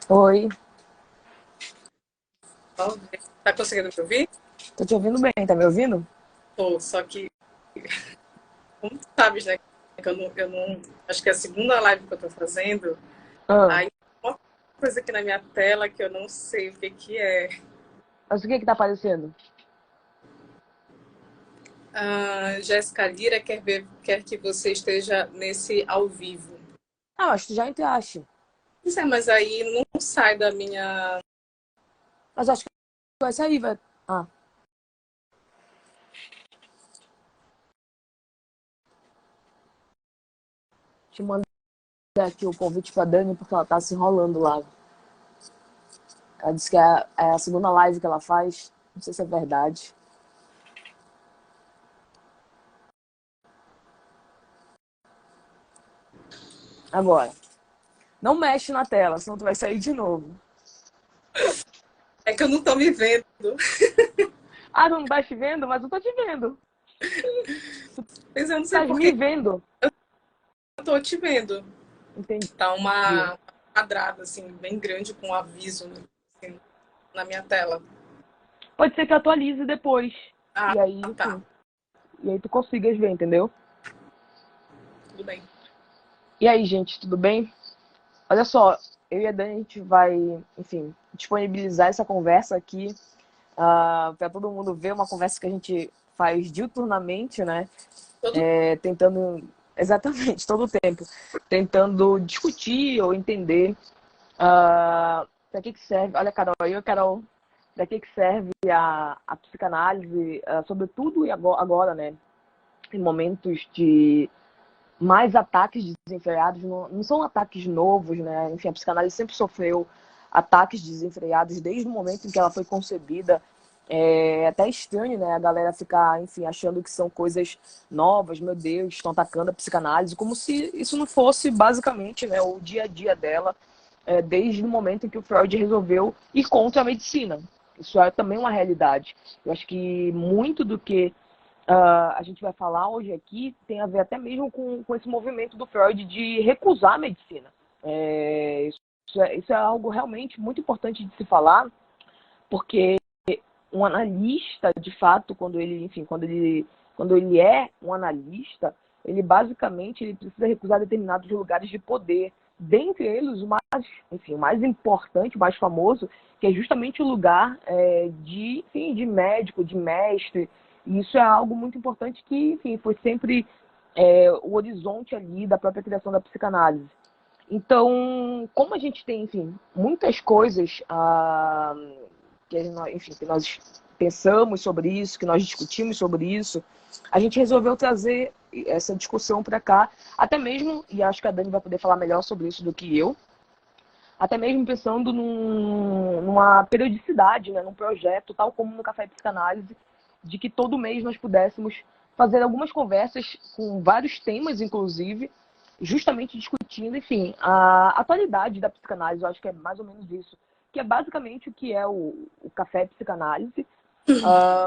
Oi, Ó, tá conseguindo me ouvir? tô te ouvindo bem, tá me ouvindo? Tô, só que, como tu sabes, né? Que eu não. Acho que é a segunda live que eu tô fazendo. Ah, Aí tem uma coisa aqui na minha tela que eu não sei o que que é. mas o que que tá aparecendo? A Jéssica Lira quer que você esteja nesse ao vivo. Ah, mas tu já entraste. Pois é, mas aí não sai da minha. Mas acho que vai sair, vai. Ah, te mandei aqui o convite pra Dani porque ela tá se enrolando lá. Ela disse que é a segunda live que ela faz. Não sei se é verdade. Agora, não mexe na tela, senão tu vai sair de novo. É que eu não tô me vendo. Ah, tu não tá te vendo? Mas eu tô te vendo. Mas eu não sei Estás por me que vendo. eu tô te vendo. Entendi. Tá uma quadrada, assim, bem grande com um aviso, né, assim, na minha tela. Pode ser que atualize depois. Ah, E aí, tá. enfim. E aí tu consigas ver, entendeu? Tudo bem. E aí, gente, tudo bem? Olha só, eu e a Dani, a gente vai, enfim, disponibilizar essa conversa aqui para todo mundo ver uma conversa que a gente faz diuturnamente, né? Todo Tentando, exatamente, todo o tempo, tentando discutir ou entender para que serve, olha, Carol, para que serve a psicanálise, sobretudo e agora, né? Em momentos de mais ataques desenfreados, não são ataques novos, né? Enfim, a psicanálise sempre sofreu ataques desenfreados desde o momento em que ela foi concebida. É até estranho, né? A galera ficar, enfim, achando que são coisas novas, meu Deus, estão atacando a psicanálise, como se isso não fosse basicamente, né, o dia a dia dela, desde o momento em que o Freud resolveu ir contra a medicina. Isso é também uma realidade. Eu acho que muito do que a gente vai falar hoje aqui tem a ver até mesmo com esse movimento do Freud de recusar a medicina. Isso é algo realmente muito importante de se falar, porque um analista, de fato, quando ele é um analista, ele basicamente ele precisa recusar determinados lugares de poder. Dentre eles, o mais importante, o mais famoso, que é justamente o lugar de médico, de mestre. E isso é algo muito importante que, enfim, foi sempre o horizonte ali da própria criação da psicanálise. Então, como a gente tem, enfim, muitas coisas que nós pensamos sobre isso, que nós discutimos sobre isso, a gente resolveu trazer essa discussão para cá, até mesmo, e acho que a Dani vai poder falar melhor sobre isso do que eu, até mesmo pensando numa periodicidade, né, num projeto, tal como no Café Psicanálise, de que todo mês nós pudéssemos fazer algumas conversas com vários temas, inclusive, justamente discutindo, enfim, a atualidade da psicanálise, eu acho que é mais ou menos isso, que é basicamente o que é o Café Psicanálise,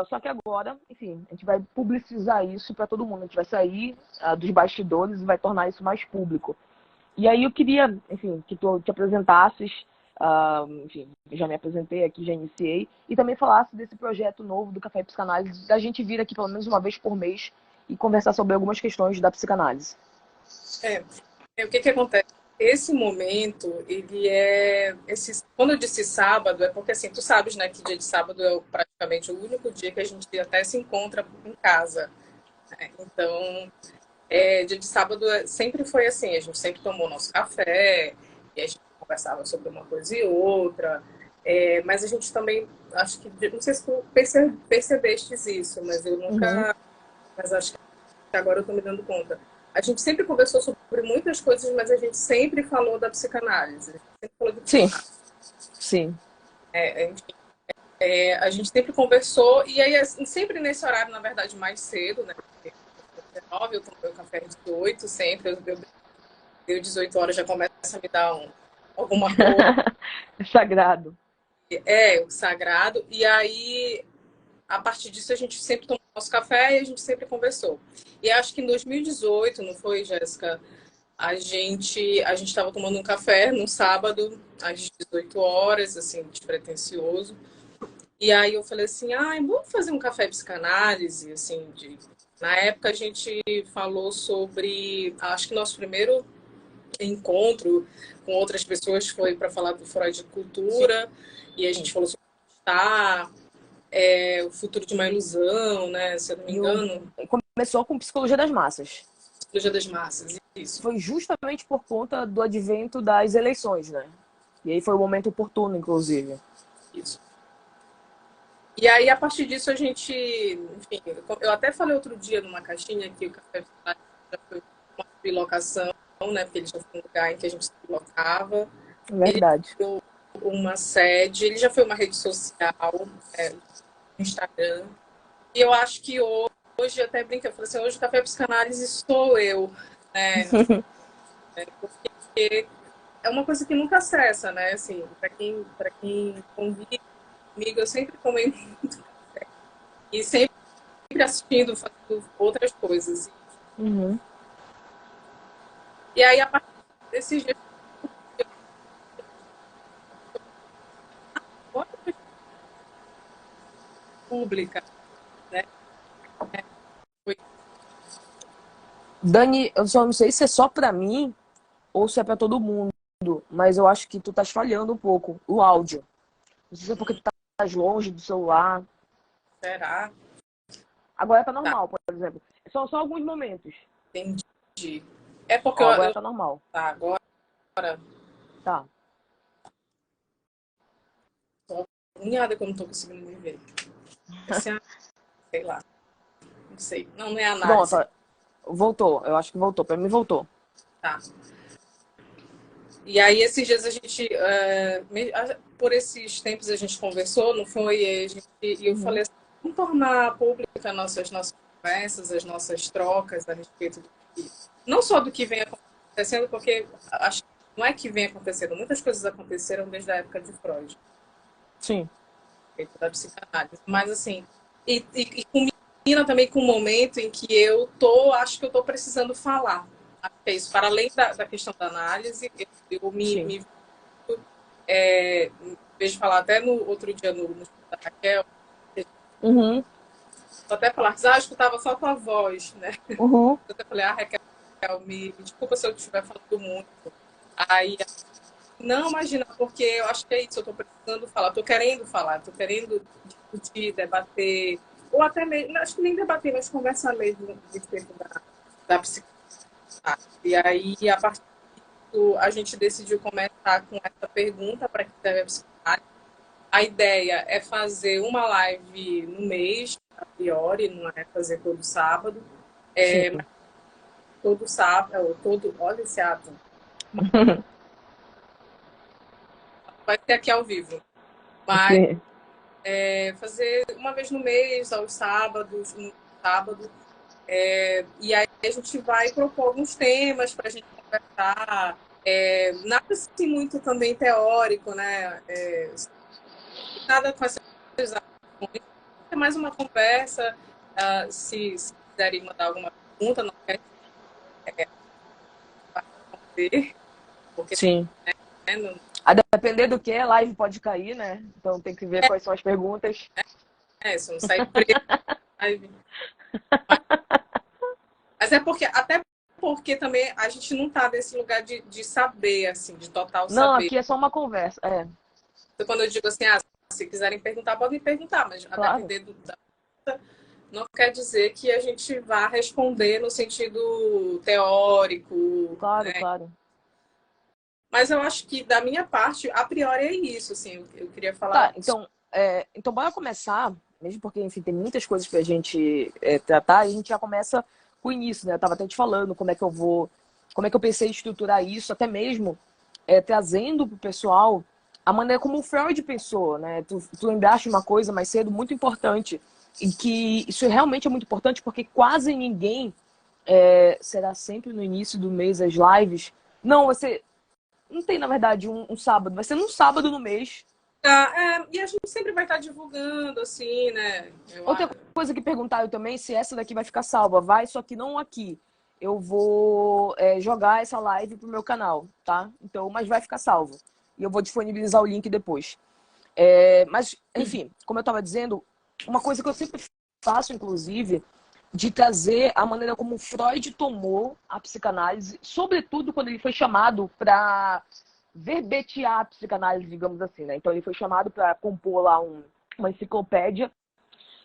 só que agora, enfim, a gente vai publicizar isso para todo mundo, a gente vai sair dos bastidores e vai tornar isso mais público. E aí eu queria, enfim, que tu te apresentasses, enfim, já me apresentei aqui, já iniciei, e também falasse desse projeto novo do Café Psicanálise, da gente vir aqui pelo menos uma vez por mês e conversar sobre algumas questões da psicanálise. é, o que que acontece? Esse momento, ele é. Quando eu disse sábado, é porque assim, tu sabes, né, que dia de sábado é praticamente o único dia que a gente até se encontra em casa. Né? Então, dia de sábado sempre foi assim, a gente sempre tomou nosso café, e a gente conversava sobre uma coisa e outra. Mas a gente também, acho que, não sei se tu percebestes isso, mas eu Uhum. nunca. Mas acho que agora eu estou me dando conta. A gente sempre conversou sobre muitas coisas, mas a gente sempre falou da psicanálise. A gente sempre falou de Sim, psicanálise. sim. Enfim, a gente sempre conversou, e aí sempre nesse horário, na verdade, mais cedo, né? Porque 19, eu tomei o café às 18, sempre. Deu 18 horas, já começa a me dar alguma coisa. Sagrado. O sagrado. E aí, a partir disso, a gente sempre tomou nosso café e a gente sempre conversou. E acho que em 2018, não foi, Jéssica? a gente estava tomando um café no sábado, às 18 horas, assim, despretensioso. E aí eu falei assim, vamos fazer um café psicanálise, assim, na época a gente falou sobre, acho que nosso primeiro encontro com outras pessoas foi para falar do Freud de cultura, e a gente falou sobre estar, o futuro de uma ilusão, né, se eu não me engano. Começou com Psicologia das Massas. Psicologia das Massas, isso. Foi justamente por conta do advento das eleições, né? E aí foi o momento oportuno, inclusive. Isso. E aí, a partir disso, a gente, enfim, eu até falei outro dia numa caixinha que o Café já foi uma bilocação, né? Porque ele já foi um lugar em que a gente se bilocava. Verdade. Ele foi uma sede, ele já foi uma rede social, Instagram. E eu acho que hoje, até brinquei, eu falei assim, hoje o Café Psicanálise sou eu, né? Porque é uma coisa que nunca cessa, né? Assim, para quem convive comigo, eu sempre comento muito café. E sempre assistindo, fazendo outras coisas. Uhum. E aí, a partir desses dias, pública, né? Foi... Dani, eu só não sei se é só pra mim ou se é pra todo mundo, mas eu acho que tu estás falhando um pouco o áudio. Não sei se é porque tu estás longe do celular. Será? Agora tá normal, por exemplo. São só alguns momentos. Entendi. É porque agora tá normal. Tá, agora. Tá. Tô agoniada que eu não tô conseguindo me ver. Sei lá. Não sei. Não é análise. Pronto, voltou. Eu acho que voltou. Pra mim voltou. Tá. E aí, esses dias a gente, por esses tempos a gente conversou, não foi? E eu falei assim, vamos tornar pública nossas conversas, as nossas trocas a respeito do que, não só do que vem acontecendo, porque acho que não é que vem acontecendo, muitas coisas aconteceram desde a época de Freud. Sim. Da psicanálise. Mas assim, e combina também com o momento em que acho que eu tô precisando falar. É isso, para além da questão da análise, eu me vejo falar até no outro dia no da Raquel. Uhum. Vou até falar, eu escutava só tua voz, né? Uhum. Eu até falei, Raquel, me desculpa se eu estiver falando muito. Aí, não, imagina, porque eu acho que é isso, eu tô precisando falar, tô querendo discutir, debater, ou até mesmo, acho que nem debater, mas conversar mesmo a respeito da psicanálise. E aí, a partir a gente decidiu começar com essa pergunta para quem deve a psicanálise. A ideia é fazer uma live no mês, a priori, não é fazer todo sábado. Todo sábado, olha esse ato. Vai ser aqui ao vivo. Mas fazer uma vez no mês, aos sábados, no sábado. E aí a gente vai propor alguns temas para a gente conversar. Nada assim muito também teórico, né? Nada com essa coisa. É mais uma conversa. Se quiserem mandar alguma pergunta, não quer responder. Porque, Sim. né, não... A depender do que, a live pode cair, né? Então tem que ver quais são as perguntas. Se não sair preso, live. Mas até porque também a gente não tá nesse lugar de saber, assim, de total saber. Não, aqui é só uma conversa. Então, quando eu digo assim, se quiserem perguntar, podem perguntar, mas claro. A depender da não quer dizer que a gente vá responder no sentido teórico. Claro, né? claro. Mas eu acho que, da minha parte, a priori é isso, assim, eu queria falar. Tá, então bora começar, mesmo porque, enfim, tem muitas coisas pra gente tratar, e a gente já começa com o início, né? Eu tava até te falando como é que eu pensei em estruturar isso, até mesmo trazendo pro pessoal a maneira como o Freud pensou, né? Tu lembraste uma coisa mais cedo muito importante, e que isso realmente é muito importante, porque quase ninguém será sempre no início do mês as lives. Não, você não tem, na verdade, um sábado, vai ser num sábado no mês. E a gente sempre vai estar divulgando, assim, né? Outra coisa que perguntaram também, se essa daqui vai ficar salva. Vai, só que não aqui. eu vou jogar essa live pro meu canal, tá? Então, mas vai ficar salvo. E eu vou disponibilizar o link depois. Mas, enfim, como eu estava dizendo, uma coisa que eu sempre faço, inclusive, de trazer a maneira como Freud tomou a psicanálise, sobretudo quando ele foi chamado para verbetear a psicanálise, digamos assim, né? Então ele foi chamado para compor lá uma enciclopédia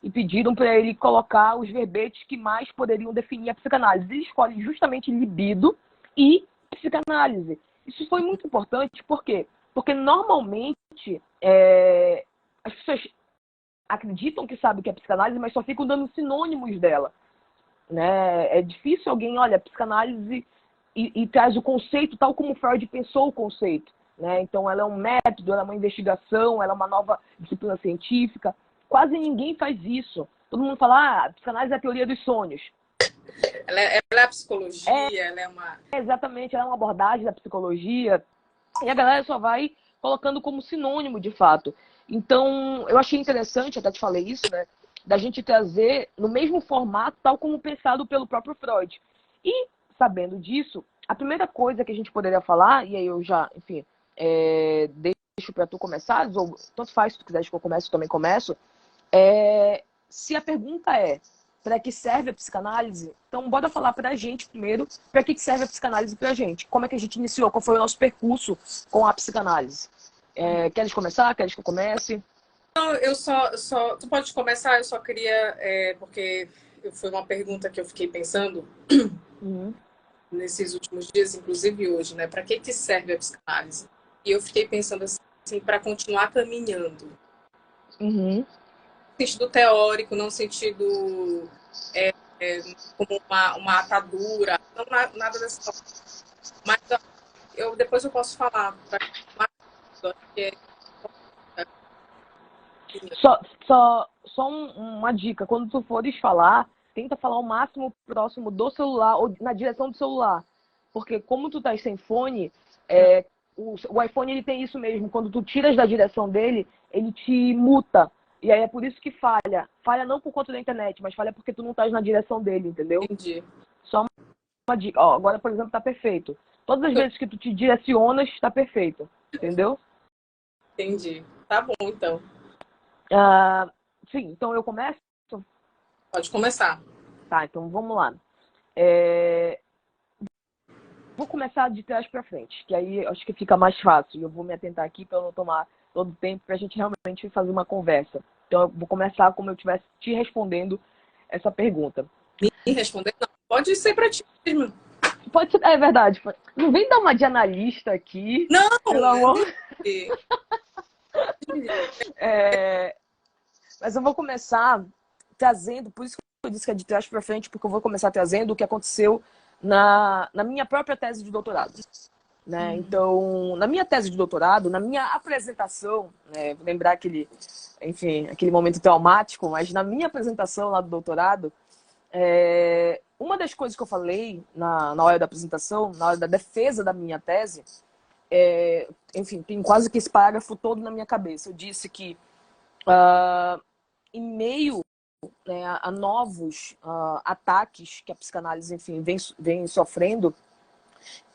e pediram para ele colocar os verbetes que mais poderiam definir a psicanálise. Ele escolhe justamente libido e psicanálise. Isso foi muito importante, por quê? Porque normalmente as pessoas acreditam que sabem o que é psicanálise, mas só ficam dando sinônimos dela. Né? É difícil alguém, olha, psicanálise e traz o conceito tal como Freud pensou o conceito. Né? Então ela é um método, ela é uma investigação, ela é uma nova disciplina científica. Quase ninguém faz isso. Todo mundo fala, a psicanálise é a teoria dos sonhos. Ela é a psicologia, ela é uma... Exatamente, ela é uma abordagem da psicologia. E a galera só vai colocando como sinônimo, de fato. Então, eu achei interessante, até te falei isso, né? Da gente trazer no mesmo formato, tal como pensado pelo próprio Freud. E, sabendo disso, a primeira coisa que a gente poderia falar, e aí eu já, enfim, deixo para tu começar, ou tanto faz, se tu quiser que eu comece, eu também começo, se a pergunta é para que serve a psicanálise, então bora falar para a gente primeiro para que serve a psicanálise para a gente. Como é que a gente iniciou? Qual foi o nosso percurso com a psicanálise? Queres começar? Queres que eu comece? Não, tu pode começar, eu só queria, porque foi uma pergunta que eu fiquei pensando nesses últimos dias, inclusive hoje, né? Para que serve a psicanálise? E eu fiquei pensando assim, para continuar caminhando. Uhum. No sentido teórico, não no sentido como uma atadura, não nada dessa forma. Mas depois eu posso falar. Só uma dica, quando tu fores falar, tenta falar o máximo próximo do celular ou na direção do celular. Porque como tu tá sem fone, o iPhone ele tem isso mesmo, quando tu tiras da direção dele, ele te muta. E aí é por isso que falha. Falha não por conta da internet, mas falha porque tu não estás na direção dele, entendeu? Entendi. Só uma dica. Ó, agora, por exemplo, tá perfeito. Todas as vezes que tu te direcionas, tá perfeito. Entendeu? Entendi. Tá bom, então. Sim, então eu começo? Pode começar. Tá, então vamos lá. Vou começar de trás para frente, que aí acho que fica mais fácil. Eu vou me atentar aqui para não tomar todo o tempo para a gente realmente fazer uma conversa. Então eu vou começar como eu estivesse te respondendo essa pergunta. Me responder? Não, pode ser para ti mesmo. Pode ser, é verdade. Não vem dar uma de analista aqui. Não! Pelo amor. Mas eu vou começar trazendo, por isso que eu disse que é de trás para frente, porque eu vou começar trazendo o que aconteceu na minha própria tese de doutorado. Né? Então, na minha tese de doutorado, na minha apresentação, né, vou lembrar aquele momento traumático, mas na minha apresentação lá do doutorado, uma das coisas que eu falei na hora da apresentação, na hora da defesa da minha tese, enfim, tem quase que esse parágrafo todo na minha cabeça. Eu disse que em meio, né, a novos ataques que a psicanálise, enfim, vem sofrendo,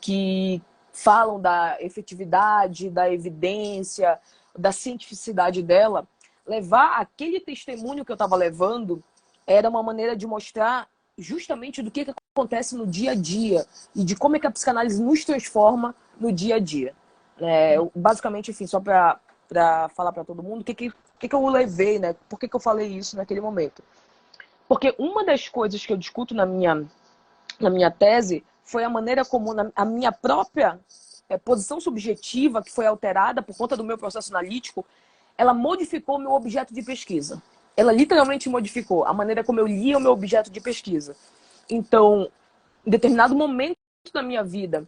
que falam da efetividade, da evidência, da cientificidade dela, levar aquele testemunho que eu estava levando era uma maneira de mostrar justamente do que acontece no dia a dia e de como é que a psicanálise nos transforma no dia a dia. Basicamente, enfim, só para falar para todo mundo o que eu levei, né? Por que eu falei isso naquele momento? Porque uma das coisas que eu discuto na minha tese foi a maneira como a minha própria posição subjetiva, que foi alterada por conta do meu processo analítico, ela modificou o meu objeto de pesquisa. Ela literalmente modificou a maneira como eu lia o meu objeto de pesquisa. Então, em determinado momento da minha vida,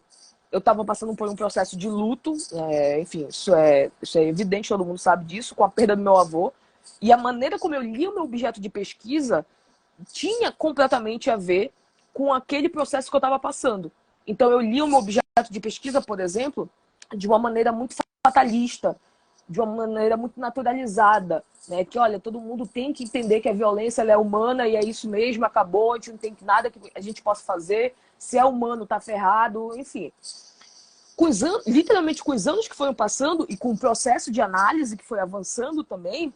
eu estava passando por um processo de luto, enfim, isso é evidente, todo mundo sabe disso, com a perda do meu avô. E a maneira como eu lia o meu objeto de pesquisa tinha completamente a ver com aquele processo que eu estava passando. Então, eu li o meu objeto de pesquisa, por exemplo, de uma maneira muito fatalista, de uma maneira muito naturalizada, né? Que, olha, todo mundo tem que entender que a violência ela é humana e é isso mesmo, acabou, a gente não tem nada que a gente possa fazer, se é humano, tá ferrado, enfim. Literalmente com os anos que foram passando e com o processo de análise que foi avançando também,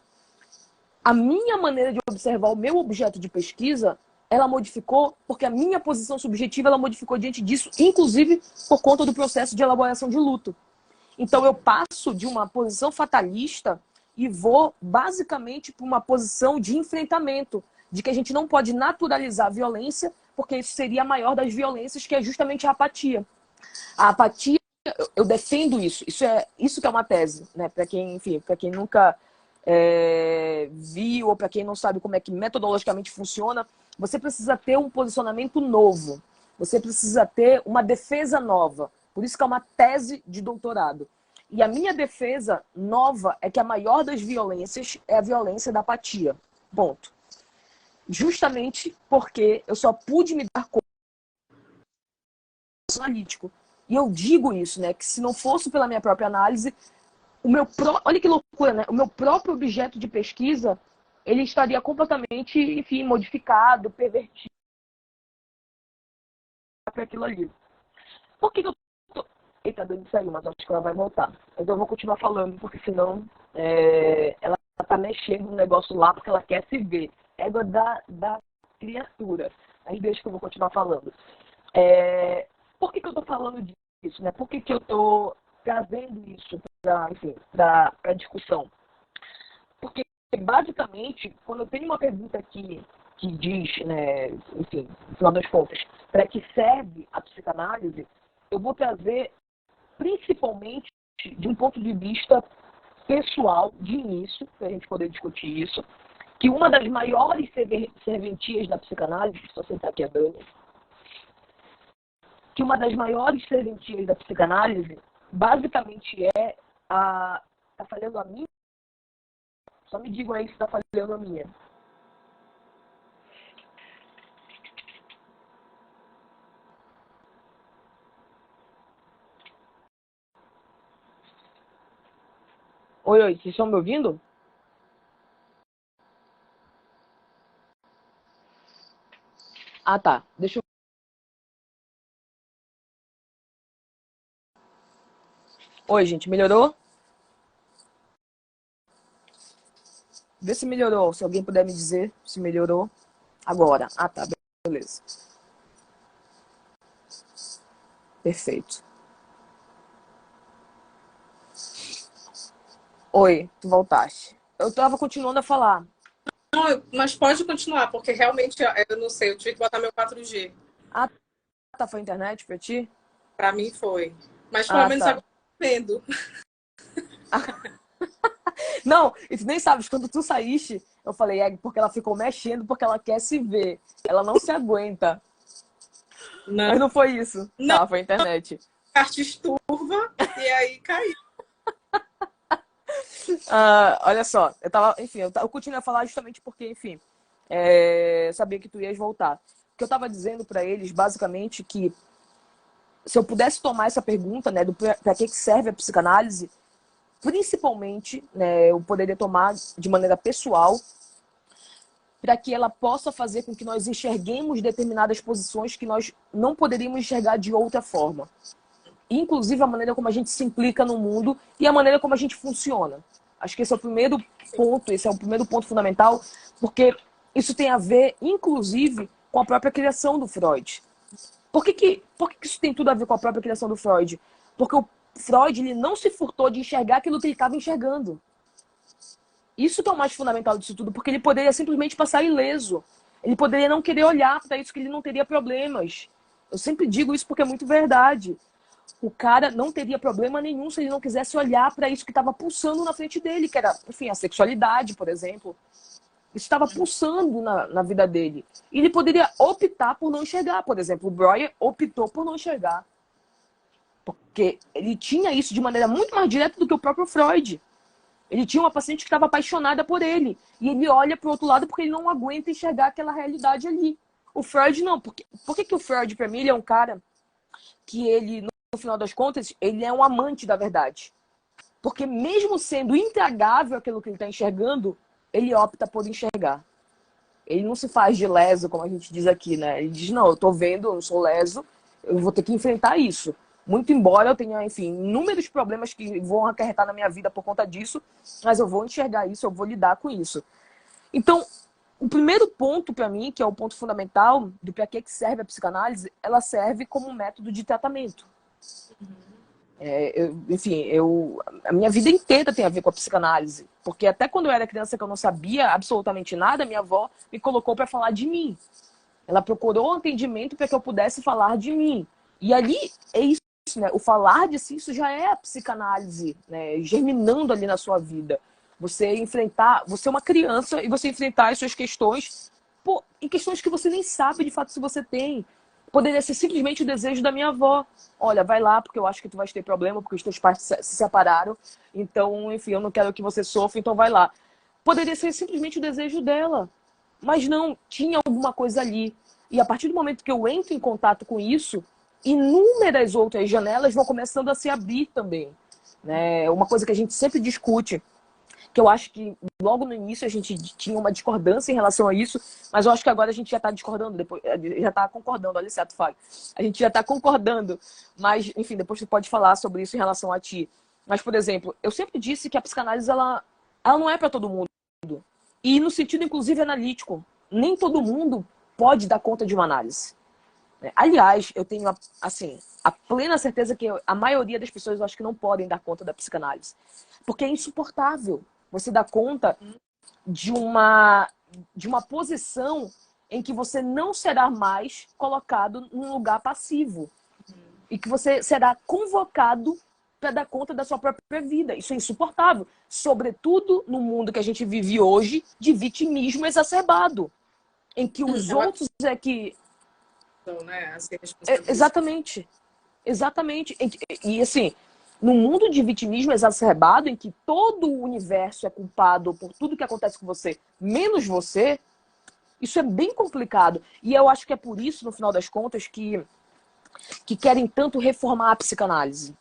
a minha maneira de observar o meu objeto de pesquisa, ela modificou, porque a minha posição subjetiva, ela modificou diante disso, inclusive por conta do processo de elaboração de luto. Então eu passo de uma posição fatalista e vou basicamente para uma posição de enfrentamento, de que a gente não pode naturalizar a violência, porque isso seria a maior das violências, que é justamente a apatia. A apatia, eu defendo isso. Isso que é uma tese, né? Para quem, enfim, para quem nunca viu ou para quem não sabe como é que metodologicamente funciona, você precisa ter um posicionamento novo. Você precisa ter uma defesa nova. Por isso que é uma tese de doutorado. E a minha defesa nova é que a maior das violências é a violência da apatia. Ponto. Justamente porque eu só pude me dar conta do analítico. E eu digo isso, né? Que se não fosse pela minha própria análise, olha que loucura, né? O meu próprio objeto de pesquisa, ele estaria completamente, enfim, modificado, pervertido para aquilo ali. Por que eu tô... Eita, Dani saiu, mas acho que ela vai voltar. Então eu vou continuar falando, porque senão ela tá mexendo no negócio lá porque ela quer se ver. Égua da criatura. Aí deixa que eu vou continuar falando. Por que eu tô falando disso, né? Por que eu tô trazendo isso para discussão? Porque, basicamente, quando eu tenho uma pergunta aqui que diz, né, enfim, no final das contas, para que serve a psicanálise, eu vou trazer principalmente de um ponto de vista pessoal, de início, para a gente poder discutir isso, que uma das maiores serventias da psicanálise, se eu sentar aqui a Dani, que uma das maiores serventias da psicanálise, basicamente tá falhando a minha? Só me digam aí se tá falhando a minha. Oi, vocês estão me ouvindo? Ah, tá. Deixa eu... Oi, gente, melhorou? Vê se melhorou, se alguém puder me dizer se melhorou agora. Ah, tá, beleza. Perfeito. Oi, tu voltaste. Eu tava continuando a falar. Não, mas pode continuar, porque realmente eu não sei, eu tive que botar meu 4G. Ah, tá, foi a internet pra ti? Pra mim foi. Mas pelo menos tá. agora eu tô vendo. Não, e tu nem sabes, quando tu saíste, eu falei, porque ela ficou mexendo, porque ela quer se ver. Ela não se aguenta. Não. Mas não foi isso. Não. Tá, foi a internet. Arte esturva e aí caiu. Olha só, eu continuei a falar justamente porque, enfim, sabia que tu ias voltar. O que eu tava dizendo para eles, basicamente, que se eu pudesse tomar essa pergunta, né, para que serve a psicanálise, principalmente, né, eu poderia tomar de maneira pessoal, para que ela possa fazer com que nós enxerguemos determinadas posições que nós não poderíamos enxergar de outra forma. Inclusive a maneira como a gente se implica no mundo e a maneira como a gente funciona. Acho que esse é o primeiro ponto fundamental, porque isso tem a ver, inclusive, com a própria criação do Freud. Por que isso tem tudo a ver com a própria criação do Freud? Porque o Freud ele não se furtou de enxergar aquilo que ele estava enxergando. Isso que é o mais fundamental disso tudo, porque ele poderia simplesmente passar ileso. Ele poderia não querer olhar para isso, que ele não teria problemas. Eu sempre digo isso porque é muito verdade. O cara não teria problema nenhum se ele não quisesse olhar para isso que estava pulsando na frente dele, que era, enfim, a sexualidade, por exemplo. Isso estava pulsando na vida dele. E ele poderia optar por não enxergar. Por exemplo, o Breuer optou por não enxergar. Porque ele tinha isso de maneira muito mais direta do que o próprio Freud. Ele tinha uma paciente que estava apaixonada por ele. E ele olha para o outro lado porque ele não aguenta enxergar aquela realidade ali. O Freud não. Por que o Freud, para mim, ele é um cara que ele, no final das contas, ele é um amante da verdade. Porque mesmo sendo intragável aquilo que ele está enxergando, ele opta por enxergar. Ele não se faz de leso, como a gente diz aqui, né? Ele diz, não, eu tô vendo, eu não sou leso, eu vou ter que enfrentar isso. Muito embora eu tenha, enfim, inúmeros problemas que vão acarretar na minha vida por conta disso, mas eu vou enxergar isso, eu vou lidar com isso. Então, o primeiro ponto para mim, que é o ponto fundamental do para que serve a psicanálise, ela serve como um método de tratamento. A minha vida inteira tem a ver com a psicanálise, porque até quando eu era criança que eu não sabia absolutamente nada, minha avó me colocou para falar de mim. Ela procurou um entendimento para que eu pudesse falar de mim. E ali é isso, né? O falar de si, isso já é a psicanálise, né? Germinando ali na sua vida. Você é uma criança e você enfrentar as suas questões, em questões que você nem sabe de fato se você tem. Poderia ser simplesmente o desejo da minha avó. Olha, vai lá, porque eu acho que tu vais ter problema, porque os teus pais se separaram. Então, enfim, eu não quero que você sofra, então vai lá. Poderia ser simplesmente o desejo dela. Mas não, tinha alguma coisa ali. E a partir do momento que eu entro em contato com isso, inúmeras outras janelas vão começando a se abrir também. Né? Uma coisa que a gente sempre discute, que eu acho que logo no início a gente tinha uma discordância em relação a isso, mas eu acho que agora a gente já está discordando, depois, já está concordando, olha certo, Fábio. A gente já está concordando, mas, enfim, depois você pode falar sobre isso em relação a ti. Mas, por exemplo, eu sempre disse que a psicanálise, ela não é para todo mundo. E no sentido, inclusive, analítico. Nem todo mundo pode dar conta de uma análise. Aliás, eu tenho assim, a plena certeza que a maioria das pessoas eu acho que não podem dar conta da psicanálise. Porque é insuportável você dar conta de uma posição em que você não será mais colocado num lugar passivo. E que você será convocado para dar conta da sua própria vida. Isso é insuportável. Sobretudo no mundo que a gente vive hoje de vitimismo exacerbado. Em que os outros é que... Né? Exatamente. Exatamente. E assim, no mundo de vitimismo exacerbado, em que todo o universo é culpado por tudo que acontece com você, menos você, isso é bem complicado. E eu acho que é por isso, no final das contas, que querem tanto reformar a psicanálise.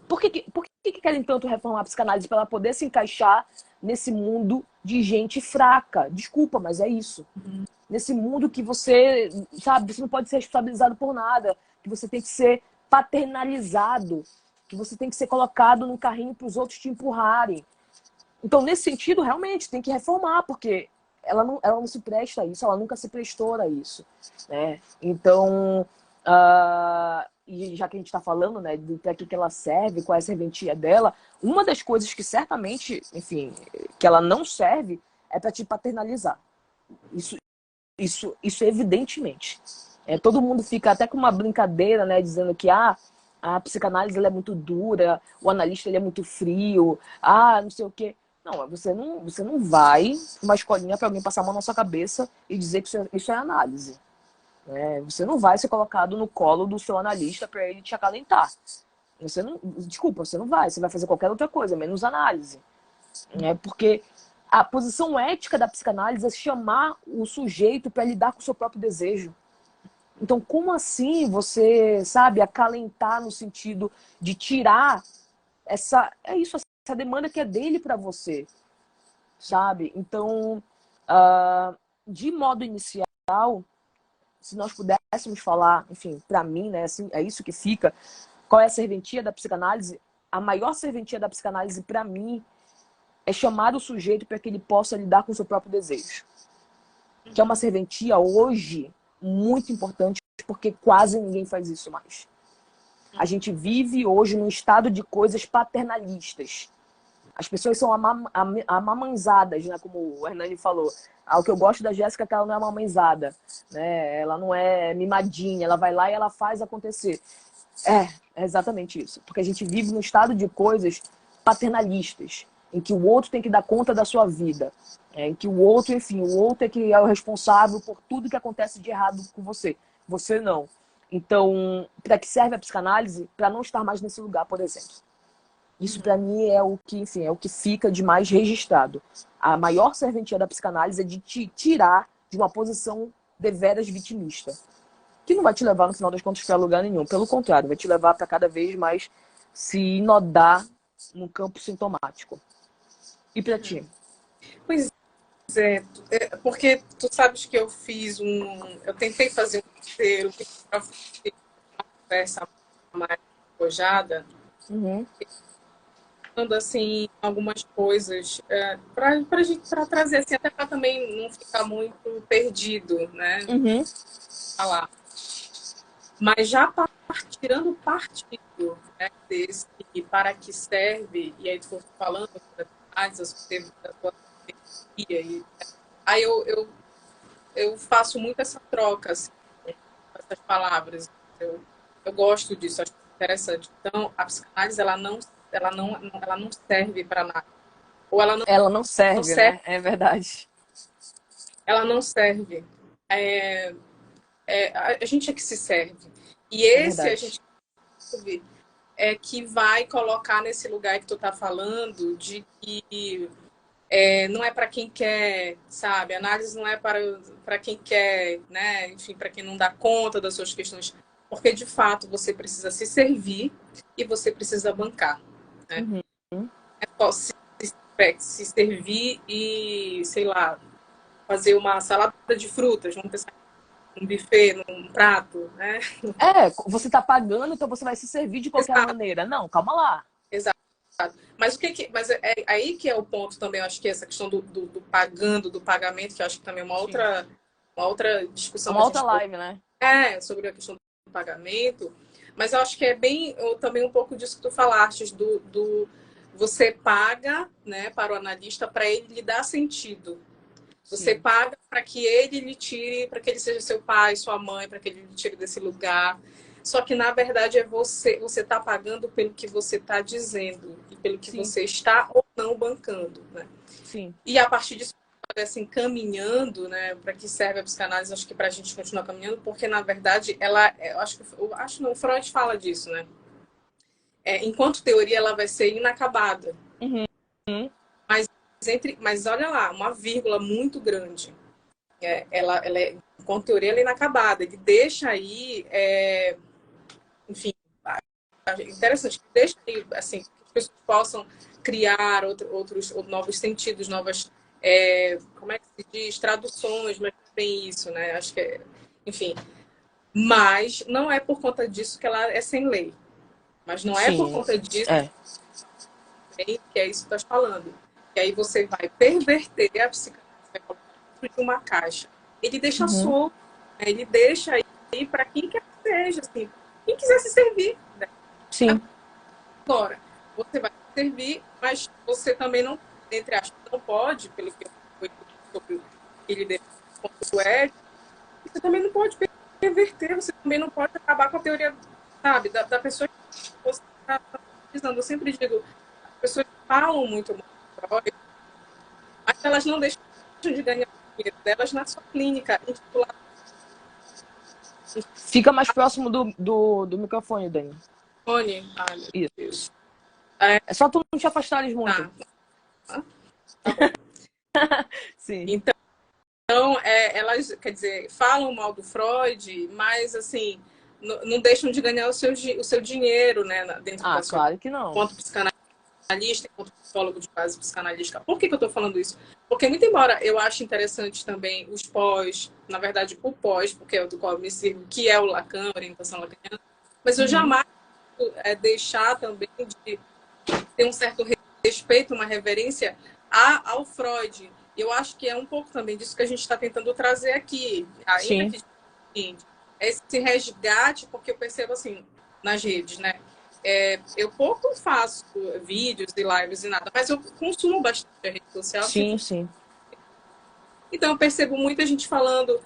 Por que querem tanto reformar a psicanálise? Para ela poder se encaixar nesse mundo de gente fraca. Desculpa, mas é isso. Nesse mundo que você, sabe, você não pode ser responsabilizado por nada, que você tem que ser paternalizado, que você tem que ser colocado num carrinho para os outros te empurrarem. Então, nesse sentido, realmente, tem que reformar, porque ela não se presta a isso, ela nunca se prestou a isso. Né? Então, e já que a gente está falando, né, para que ela serve, qual é a serventia dela, uma das coisas que certamente, enfim, que ela não serve é para te paternalizar. Isso evidentemente. Todo mundo fica até com uma brincadeira, né, dizendo que a psicanálise ela é muito dura, o analista ele é muito frio, não sei o quê. Não, você não vai para uma escolinha para alguém passar a mão na sua cabeça e dizer que isso é análise. Você não vai ser colocado no colo do seu analista para ele te acalentar. Desculpa, você não vai. Você vai fazer qualquer outra coisa, menos análise. Porque a posição ética da psicanálise é chamar o sujeito para lidar com o seu próprio desejo. Então, como assim você, sabe, acalentar no sentido de tirar essa demanda que é dele para você, sabe? Então, de modo inicial, se nós pudéssemos falar, enfim, para mim, né, assim, é isso que fica, qual é a serventia da psicanálise? A maior serventia da psicanálise, para mim, é chamar o sujeito para que ele possa lidar com o seu próprio desejo. Que é uma serventia hoje muito importante, porque quase ninguém faz isso mais. A gente vive hoje num estado de coisas paternalistas. As pessoas são amamanzadas, né? Como o Hernani falou. O que eu gosto da Jéssica é que ela não é amamanzada. Né? Ela não é mimadinha. Ela vai lá e ela faz acontecer. É exatamente isso. Porque a gente vive num estado de coisas paternalistas, em que o outro tem que dar conta da sua vida. Em que o outro, enfim, o outro é que é o responsável por tudo que acontece de errado com você. Você não. Então, para que serve a psicanálise? Para não estar mais nesse lugar, por exemplo. Isso, para mim, é o que, enfim, é o que fica de mais registrado. A maior serventia da psicanálise é de te tirar de uma posição deveras vitimista. Que não vai te levar, no final das contas, para lugar nenhum. Pelo contrário, vai te levar para cada vez mais se inodar no campo sintomático. E para ti? Pois porque tu sabes que eu tentei fazer um roteiro, conversa mais despojada, Uhum. falando assim algumas coisas para trazer assim, até para também não ficar muito perdido, né? Uhum. Falar. Mas já tirando partido, né, desse para que serve, e aí tu for falando das da tua terapia, e aí eu faço muito essa troca, assim, essas palavras. Eu gosto disso, acho interessante. Então, a psicanálise, ela não serve para nada. Ou ela Ela não não serve, serve, né? É verdade. ela não serve. A gente é que se serve. E É esse a verdade. gente é que vai colocar nesse lugar que tu tá falando, de que não é para quem quer, sabe? A análise não é para quem quer, né? Enfim, para quem não dá conta das suas questões. Porque, de fato, você precisa se servir e você precisa bancar, né? Uhum. É só se servir e, sei lá, fazer uma salada de frutas, vamos pensar num buffet, num prato, né? É, você tá pagando, então você vai se servir de qualquer Exato, maneira. Não, calma lá. exato. Mas mas é aí que é o ponto também, eu acho que essa questão do pagando, do pagamento, que eu acho que também é Sim. uma outra É discussão que uma a outra gente pode live, né? sobre a questão do pagamento, mas eu acho que é bem também um pouco disso que tu falaste, você paga, né, para o analista para ele lhe dar sentido. Você Sim. paga para que ele lhe tire, para que ele seja seu pai, sua mãe, para que ele lhe tire desse lugar. Só que, na verdade, é você está pagando pelo que você está dizendo e pelo que Sim. você está ou não bancando, né? Sim. E a partir disso, assim, caminhando, né, para que serve a psicanálise, acho que para a gente continuar caminhando, porque, na verdade, eu acho não, Freud fala disso, né? Enquanto teoria, ela vai ser inacabada. Uhum. Mas, mas olha lá, uma vírgula muito grande. Enquanto teoria, ela é inacabada. Ele deixa aí, enfim, interessante, ele deixa aí, assim, que as pessoas possam criar outros novos sentidos, novas, como é que se diz, traduções, mas tem isso, né? Acho que enfim. Mas não é por conta disso que ela é sem lei. Mas não é por Sim. conta disso É. que é isso que estás falando. E aí você vai perverter a psicanálise, vai colocar dentro de uma caixa. Ele deixa Uhum. solto, né? Ele deixa aí para quem quer que seja, assim, quem quiser se servir, né? Sim. Agora, você vai se servir, mas você também não, entre aspas, não pode, pelo que eu fui sobre o que ele deu quanto é, você também não pode perverter, você também não pode acabar com a teoria, sabe, da pessoa que você está utilizando. Eu sempre digo, as pessoas falam muito Freud, mas elas não deixam de ganhar o dinheiro delas na sua clínica, intitulada Fica mais próximo do microfone, Dani. Sony. Ai, meu Isso. Deus. É só tu não te afastares muito. Tá, tá bom. Sim. Então, elas, quer dizer, falam mal do Freud, mas, assim, não deixam de ganhar o seu dinheiro, né, dentro Ah, da sua claro que não. enquanto psicanalista, enquanto psicólogo de base psicanalista. Por que eu estou falando isso? Porque, muito embora eu ache interessante também os pós, na verdade, o pós, porque é o do qual eu me sirvo, que é o Lacan, orientação lacaniana, mas eu Uhum. jamais deixar também de ter um certo respeito, uma reverência ao Freud. Eu acho que é um pouco também disso que a gente está tentando trazer aqui, ainda Sim. que esse resgate, porque eu percebo assim nas redes, né? Eu pouco faço vídeos e lives e nada, mas eu consumo bastante a rede social. Sim, sim. Então eu percebo muita gente falando,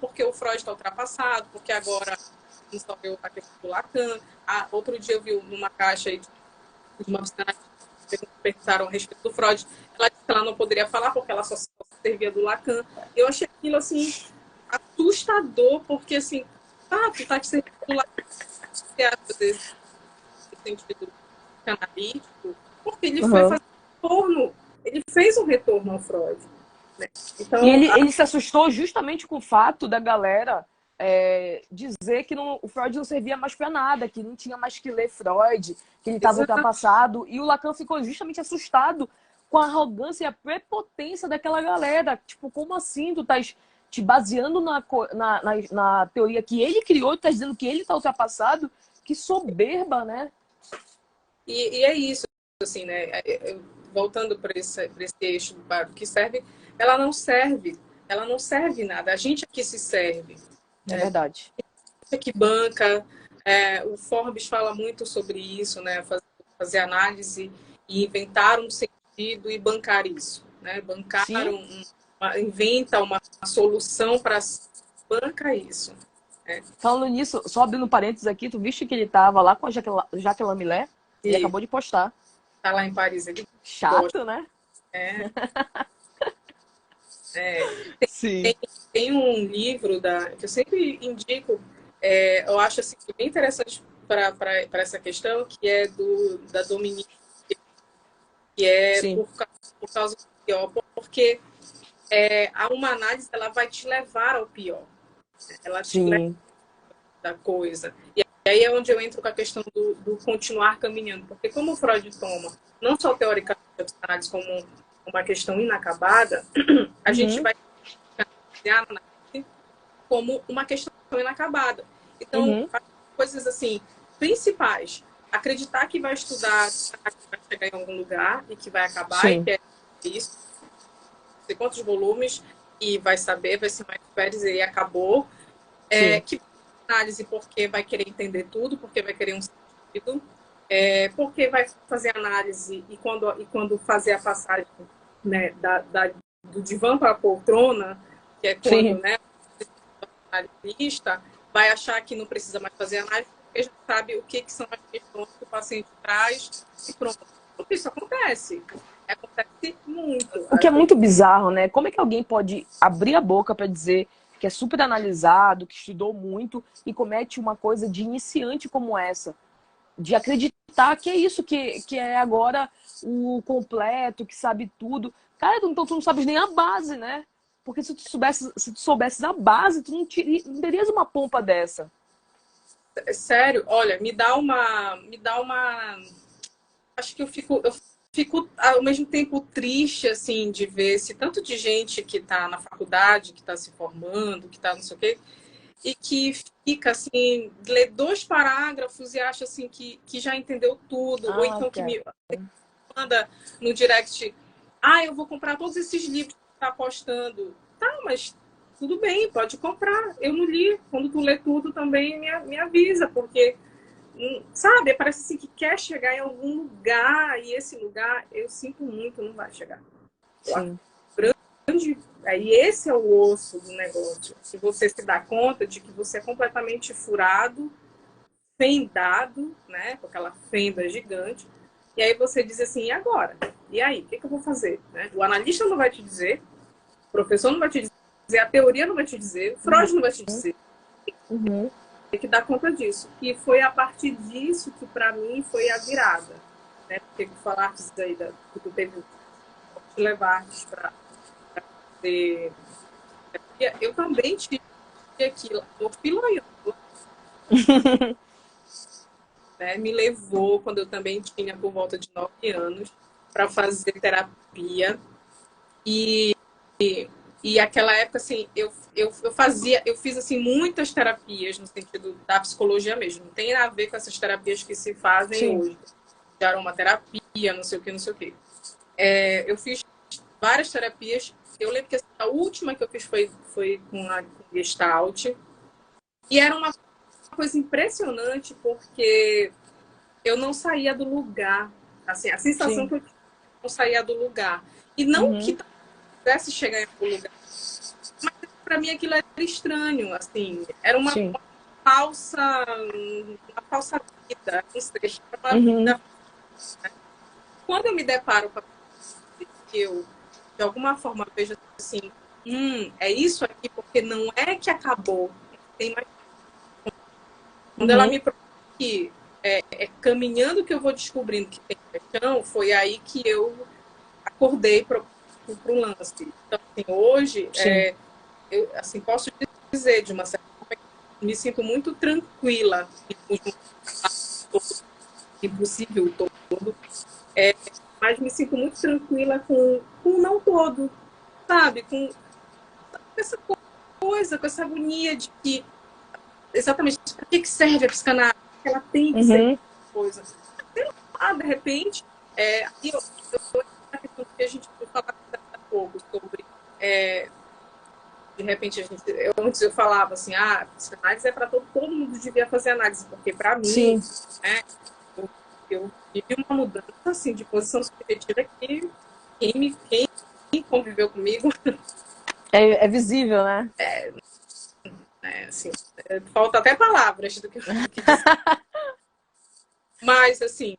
porque o Freud está ultrapassado, porque agora não só viu a questão do Lacan. Outro dia eu vi numa caixa aí de uma psicanalista perguntaram a respeito do Freud. Ela disse que ela não poderia falar porque ela só se servia do Lacan. Eu achei aquilo assim assustador, porque assim, tu tá te servindo do Lacan desse sentido analítico, porque ele foi Uhum. fazer um retorno, ele fez um retorno ao Freud. Né? E Então, ele se assustou justamente com o fato da galera dizer que o Freud não servia mais para nada, que não tinha mais que ler Freud, que ele estava exato, ultrapassado. E o Lacan ficou justamente assustado com a arrogância e a prepotência daquela galera. Tipo, como assim tu estás te baseando na teoria que ele criou, tu estás dizendo que ele está ultrapassado? Que soberba, né? E é isso, assim, né? Voltando para esse eixo do que serve, ela não serve. Ela não serve nada. A gente aqui se serve. É verdade. A gente que banca. O Forbes fala muito sobre isso, né? Fazer análise e inventar um sentido e bancar isso, né? Bancar inventa uma solução para banca isso. Falando nisso, só abrindo parênteses aqui, tu viste que ele tava lá com a Jaqueline Millet? Ele acabou de postar. Tá lá em Paris. Ele Chato, gosta. né? Sim. Tem um livro que eu sempre indico, eu acho assim, bem interessante para essa questão, que é da Dominique, que é por causa do pior, porque uma análise ela vai te levar ao pior. Ela te leva da coisa. E aí é onde eu entro com a questão do continuar caminhando. Porque como o Freud toma, não só teoricamente a psicanálise como uma questão inacabada, a gente vai como uma questão inacabada. Então, coisas assim, principais. Acreditar que vai estudar, que vai chegar em algum lugar e que vai acabar, e que é isso. Não sei quantos volumes, e vai saber, vai se mais férias e acabou. Que análise porque vai querer entender tudo, porque vai querer um sentido, porque vai fazer análise e quando fazer a passagem, né, do divã para a poltrona, que é quando, né, o analista vai achar que não precisa mais fazer análise, porque já sabe o que são as questões que o paciente traz e pronto. Isso acontece. Acontece muito. O que é muito bizarro, né? Como é que alguém pode abrir a boca para dizer que é super analisado, que estudou muito e comete uma coisa de iniciante como essa? De acreditar que é isso, que é agora o completo, que sabe tudo. Cara, então tu não sabes nem a base, né? Porque se tu soubesses a base, tu não terias uma pompa dessa. Sério, olha, me dá uma. Acho que eu fico ao mesmo tempo triste, assim, de ver esse tanto de gente que está na faculdade, que está se formando, que está não sei o quê, e que fica, assim, lê 2 parágrafos e acha, assim, que já entendeu tudo. Ou então que me manda no direct, eu vou comprar todos esses livros que você está postando. Tá, mas tudo bem, pode comprar. Eu não li. Quando tu lê tudo também me avisa, porque... Sabe, parece assim que quer chegar em algum lugar e esse lugar, eu sinto muito, não vai chegar. Sim. Aí esse é o osso do negócio. Se você se dá conta de que você é completamente furado, fendado, né, com aquela fenda gigante, e aí você diz assim, e agora? E aí, o que eu vou fazer? Né? O analista não vai te dizer, o professor não vai te dizer, a teoria não vai te dizer, o Freud não vai te dizer. Tem que dar conta disso. E foi a partir disso que, para mim, foi a virada. Né? Porque tu falaste aí, que tu teve te levar para fazer... Eu também tive aquilo. O Filoiano, né? Me levou, quando eu também tinha por volta de 9 anos, para fazer terapia. E aquela época, assim, eu fiz assim, muitas terapias no sentido da psicologia mesmo. Não tem a ver com essas terapias que se fazem hoje. De aromaterapia, não sei o que, não sei o que. Eu fiz várias terapias. Eu lembro que a última que eu fiz foi com a Gestalt. E era uma coisa impressionante, porque eu não saía do lugar. Assim, a sensação que eu tinha, não saía do lugar. E não que pudesse chegar em algum lugar. Mas para mim aquilo era estranho, assim. Era uma falsa vida. Não sei, uma vida. Quando eu me deparo com que eu, de alguma forma, vejo assim, é isso aqui, porque não é que acabou. Tem mais. Quando ela me propôs que caminhando que eu vou descobrindo que tem paixão, foi aí que eu acordei para o lance. Então, assim, hoje, eu assim, posso dizer, de uma certa forma, me sinto muito tranquila, impossível todo, mas me sinto muito tranquila com o não todo, sabe? Com essa coisa, com essa agonia de que, exatamente, para que serve a psicanálise? ela tem que ser coisa. Sei lá, de repente, e eu na questão que a gente falava há pouco sobre de repente antes eu falava assim, psicanálise é para todo mundo devia fazer análise, porque para mim, né, eu tive uma mudança assim de posição subjetiva que quem conviveu comigo é visível, né? Assim, falta até palavras do que dizer. Mas assim,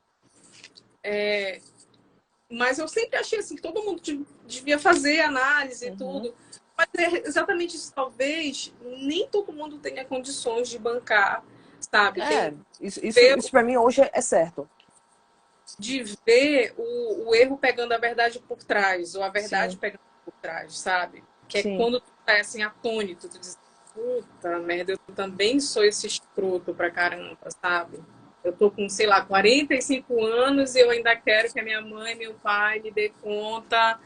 mas eu sempre achei assim que todo mundo devia fazer análise e tudo. Mas é exatamente isso. Talvez nem todo mundo tenha condições de bancar, sabe? Isso para mim hoje é certo. De ver o erro pegando a verdade por trás, ou a verdade pegando por trás, sabe? Que é quando tu tá assim, atônito, tu diz, puta merda, eu também sou esse escroto pra caramba, sabe? Eu tô com, sei lá, 45 anos e eu ainda quero que a minha mãe e meu pai me dê conta,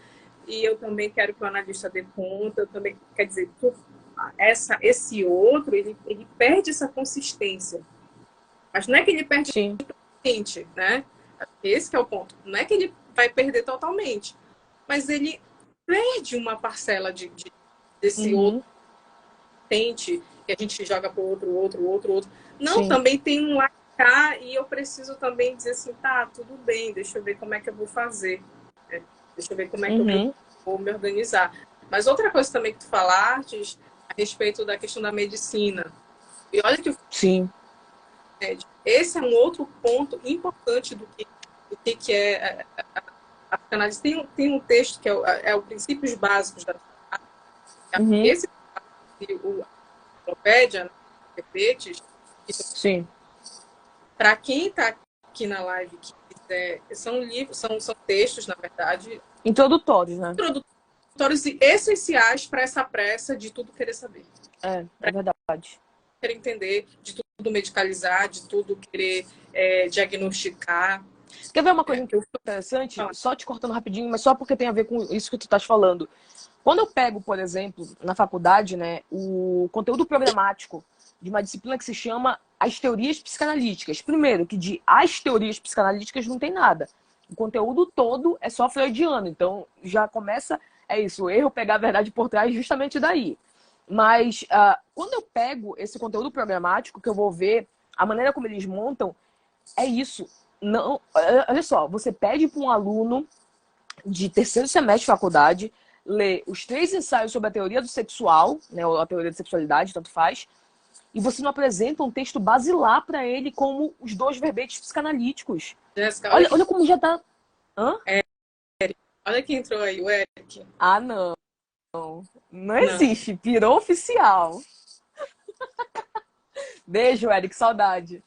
e eu também quero que o analista dê conta, eu também, quer dizer, esse outro, ele perde essa consistência. Mas não é que ele perde totalmente, né? Esse que é o ponto. Não é que ele vai perder totalmente, mas ele perde uma parcela desse outro tente que a gente joga para o outro. Não, também tem um lá cá e eu preciso também dizer assim, tá, tudo bem, deixa eu ver como é que eu vou fazer. Deixa eu ver como é que eu vou me organizar. Mas outra coisa também que tu falaste a respeito da questão da medicina. E olha que esse é um outro ponto importante do que é a psicanálise. Tem um texto que é o Princípios Básicos da psicanálise. Esse o enciclopédia, né, repetes, para quem está aqui na live que quiser, são livros, são textos, na verdade, introdutórios, né? Introdutórios e essenciais para essa pressa de tudo querer saber. É verdade. Querer entender, de tudo medicalizar, de tudo querer diagnosticar. Quer ver uma coisa interessante? Só te cortando rapidinho, mas só porque tem a ver com isso que tu estás falando. Quando eu pego, por exemplo, na faculdade, né, o conteúdo programático de uma disciplina que se chama as teorias psicanalíticas. Primeiro, que de as teorias psicanalíticas não tem nada. O conteúdo todo é só freudiano. Então, já começa, o erro pegar a verdade por trás justamente daí. Mas, quando eu pego esse conteúdo programático, que eu vou ver a maneira como eles montam, é isso. Não, olha só, você pede para um aluno de terceiro semestre de faculdade ler os 3 ensaios sobre a teoria do sexual, né, ou a teoria da sexualidade, tanto faz, e você não apresenta um texto basilar para ele como os 2 verbetes psicanalíticos. Jéssica, olha como já tá... Hã? Olha quem entrou aí, o Eric. Não. Não existe. Pirou oficial. Beijo, Eric. Saudade.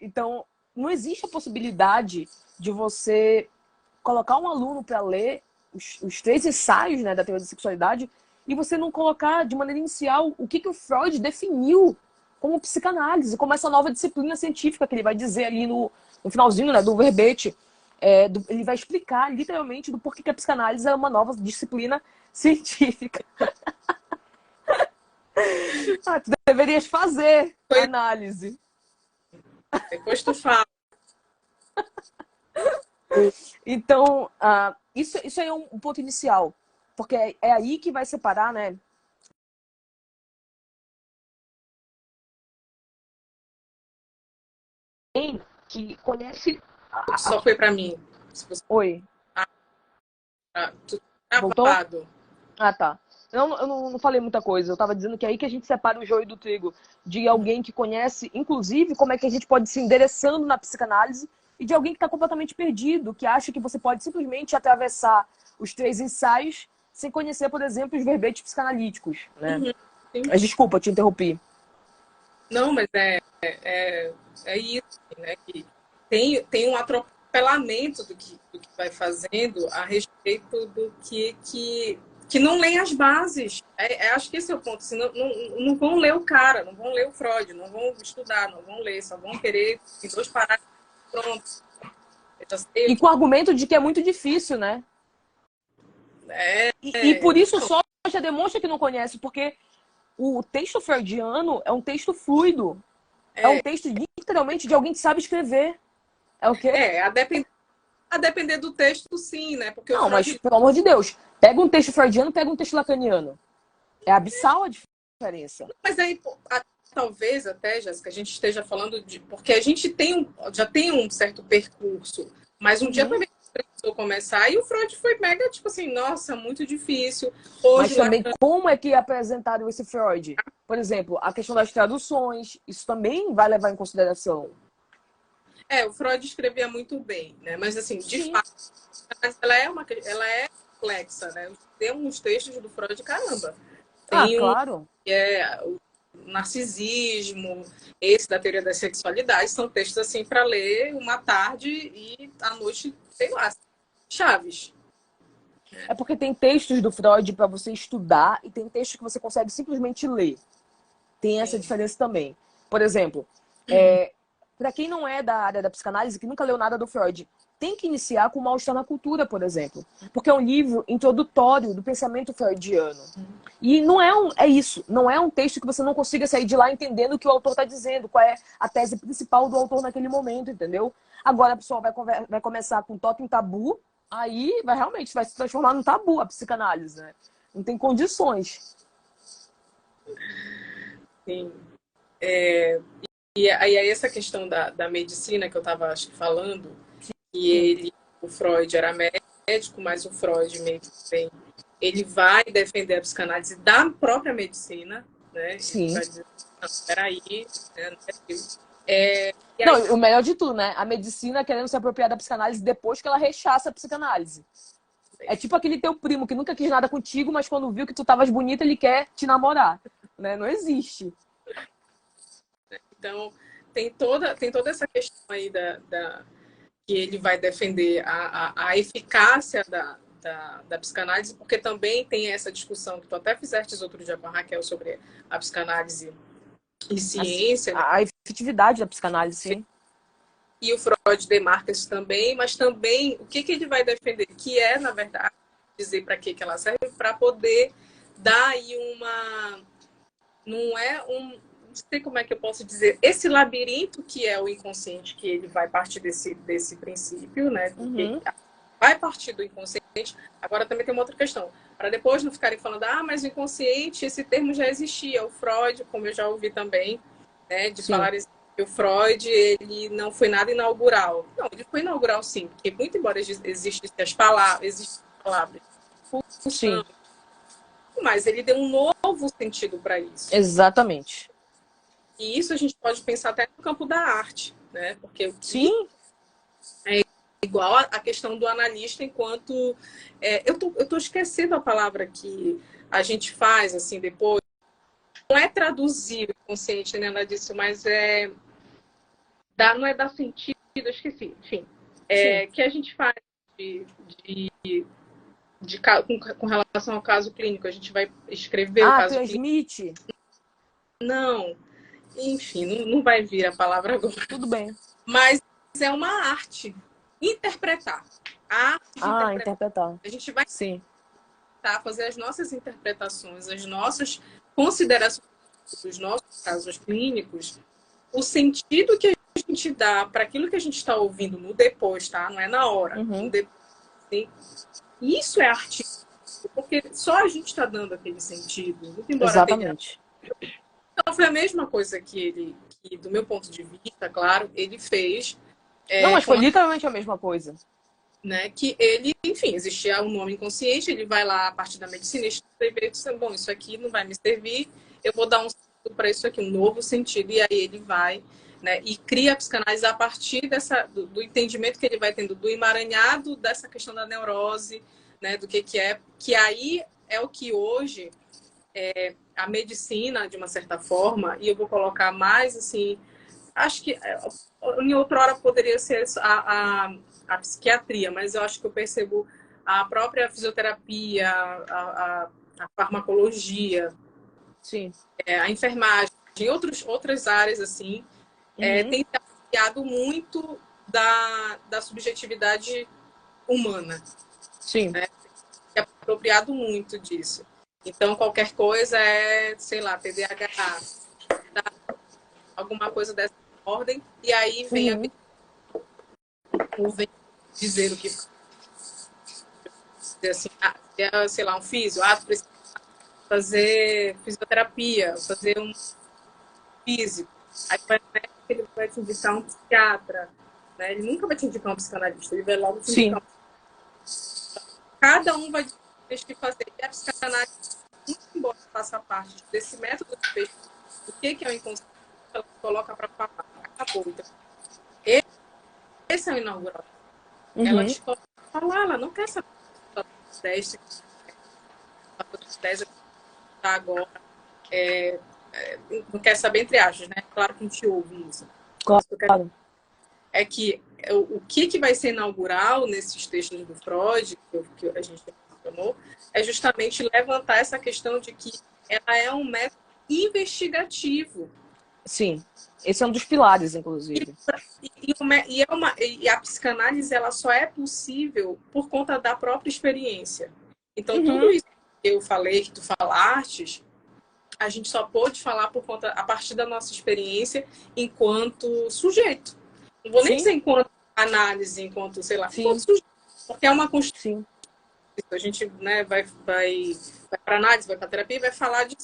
Então, não existe a possibilidade de você colocar um aluno para ler os 3 ensaios, né, da teoria da sexualidade e você não colocar de maneira inicial o que o Freud definiu como psicanálise, como essa nova disciplina científica que ele vai dizer ali no finalzinho, né, do verbete. Ele vai explicar literalmente do porquê que a psicanálise é uma nova disciplina científica. Tu deverias fazer análise. Depois tu fala. Então, isso aí é um ponto inicial. Porque é aí que vai separar, né? Quem que conhece... Só foi para mim. Oi. Tu tá Voltou? gravado. Tá. Eu não falei muita coisa. Eu tava dizendo que é aí que a gente separa o joio do trigo. De alguém que conhece, inclusive, como é que a gente pode se endereçando na psicanálise e de alguém que está completamente perdido, que acha que você pode simplesmente atravessar os 3 ensaios sem conhecer, por exemplo, os verbetes psicanalíticos, né? Mas desculpa, eu te interrompi. Não, mas é isso, né? Que tem um atropelamento do que vai fazendo a respeito do que não leem as bases. Acho que esse é o ponto. Assim, não vão ler o cara, não vão ler o Freud, não vão estudar, não vão ler, só vão querer em 2 parágrafos, pronto. E com o argumento de que é muito difícil, né? E por isso só já demonstra que não conhece, porque o texto freudiano é um texto fluido. É um texto literalmente de alguém que sabe escrever. É o quê? A depender do texto, sim, né? Porque o Não, mas Freud... pelo amor de Deus, pega um texto freudiano, pega um texto lacaniano. É abissal a diferença. Mas aí, talvez até, Jéssica, a gente esteja falando de... Porque a gente já tem um certo percurso, mas um dia também precisou começar, e o Freud foi mega, tipo assim, nossa, muito difícil. Mas Hoje, também, como é que apresentaram esse Freud? Por exemplo, a questão das traduções, isso também vai levar em consideração. o Freud escrevia muito bem, né? Mas, assim, de Sim. fato, ela é complexa, né? Tem uns textos do Freud, caramba. Ah, Tem claro. o narcisismo, esse da teoria das sexualidades, são textos assim para ler uma tarde e à noite, sei lá, Chaves. É porque tem textos do Freud para você estudar e tem textos que você consegue simplesmente ler. Tem essa diferença também. Por exemplo, para quem não é da área da psicanálise, que nunca leu nada do Freud, tem que iniciar com o Mal-Estar na Cultura, por exemplo. Porque é um livro introdutório do pensamento freudiano. E não é isso. Não é um texto que você não consiga sair de lá entendendo o que o autor está dizendo, qual é a tese principal do autor naquele momento, entendeu? Agora a pessoa vai começar com toque em tabu, aí realmente vai se transformar num tabu a psicanálise, né? Não tem condições. Sim. E aí essa questão da medicina que eu estava falando, que o Freud era médico, mas o Freud meio que tem, ele vai defender a psicanálise da própria medicina, né? Sim. Ele vai dizer, não, peraí, né? Não, aí... o melhor de tudo, né? A medicina querendo se apropriar da psicanálise depois que ela rechaça a psicanálise. É tipo aquele teu primo que nunca quis nada contigo, mas quando viu que tu tavas bonita, ele quer te namorar. Né? Não existe. Então, tem toda essa questão aí que ele vai defender a eficácia da psicanálise, porque também tem essa discussão que tu até fizeste outro dia com a Raquel sobre a psicanálise e ciência. A efetividade da psicanálise, sim. E o Freud demarca isso também, mas também o que ele vai defender? Que é, na verdade, dizer para que ela serve, para poder dar aí uma... Não é um... Não sei como é que eu posso dizer. Esse labirinto que é o inconsciente, que ele vai partir desse princípio, né? Porque vai partir do inconsciente. Agora também tem uma outra questão. Para depois não ficarem falando, mas o inconsciente, esse termo já existia. O Freud, como eu já ouvi também, né? De falar que o Freud, ele não foi nada inaugural. Não, ele foi inaugural sim. Porque muito embora existissem as palavras, sim. Mas ele deu um novo sentido para isso. Exatamente. E isso a gente pode pensar até no campo da arte, né? Porque sim, é igual a questão do analista enquanto... eu tô esquecendo a palavra que a gente faz, assim, depois. Não é traduzir o inconsciente, nem nada disso, mas não é dar sentido, eu esqueci. Enfim, que a gente faz com relação ao caso clínico. A gente vai escrever o caso transmite. Clínico. Não. Enfim, não vai vir a palavra agora. Tudo bem. Mas é uma arte. Interpretar. A arte de interpretar. A gente vai fazer as nossas interpretações, as nossas considerações dos nossos casos clínicos, o sentido que a gente dá para aquilo que a gente está ouvindo no depois, tá? Não é na hora. No depois, isso é arte. Porque só a gente está dando aquele sentido. Muito embora exatamente. Então, foi a mesma coisa que do meu ponto de vista, claro, ele fez. Não, mas foi literalmente a mesma coisa. Né? Que ele, enfim, existia um nome inconsciente, ele vai lá a partir da medicina e vê, bom, isso aqui não vai me servir, eu vou dar um sentido para isso aqui, um novo sentido, e aí ele vai, né, e cria a psicanálise a partir do entendimento que ele vai tendo do emaranhado dessa questão da neurose, né, do que é, que aí é o que hoje a medicina, de uma certa forma, e eu vou colocar mais assim, acho que em outra hora poderia ser a psiquiatria, mas eu acho que eu percebo a própria fisioterapia, a farmacologia, a enfermagem, outras áreas assim, tem se apropriado muito da subjetividade humana. Sim. Né? Se apropriado muito disso. Então, qualquer coisa sei lá, TDAH, alguma coisa dessa ordem, e aí vem Uhum. vem dizer o que dizer assim, sei lá, um físio, tu precisa fazer fisioterapia, fazer um físico. Aí vai, né, ele vai te indicar um psiquiatra, né? Ele nunca vai te indicar um psicanalista, ele vai logo te indicar Sim, um... Cada um vai dizer o que fazer. E a psicanálise, muito embora faça parte desse método de pesquisa, o que é o inconsciente, ela coloca para falar. Acabou. Então, esse é o inaugural. Ela uhum. te coloca para falar, ela não quer saber se 10, 10 tá agora. Não quer saber entre aspas, né? Claro que a gente ouve isso. Mas o que eu quero Claro. é que o que vai ser inaugural nesses textos do Freud, que a gente mencionou, é justamente levantar essa questão de que ela é um método investigativo. Sim. Esse é um dos pilares, inclusive. E a psicanálise ela só é possível por conta da própria experiência. Então, tudo Uhum. isso que eu falei, que tu falaste, a gente só pôde falar a partir da nossa experiência enquanto sujeito. Não vou nem Sim, dizer enquanto análise, enquanto, sei lá, enquanto sim, sujeito. Porque é uma construção. sim. A gente, né, vai para análise, vai para terapia e vai falar de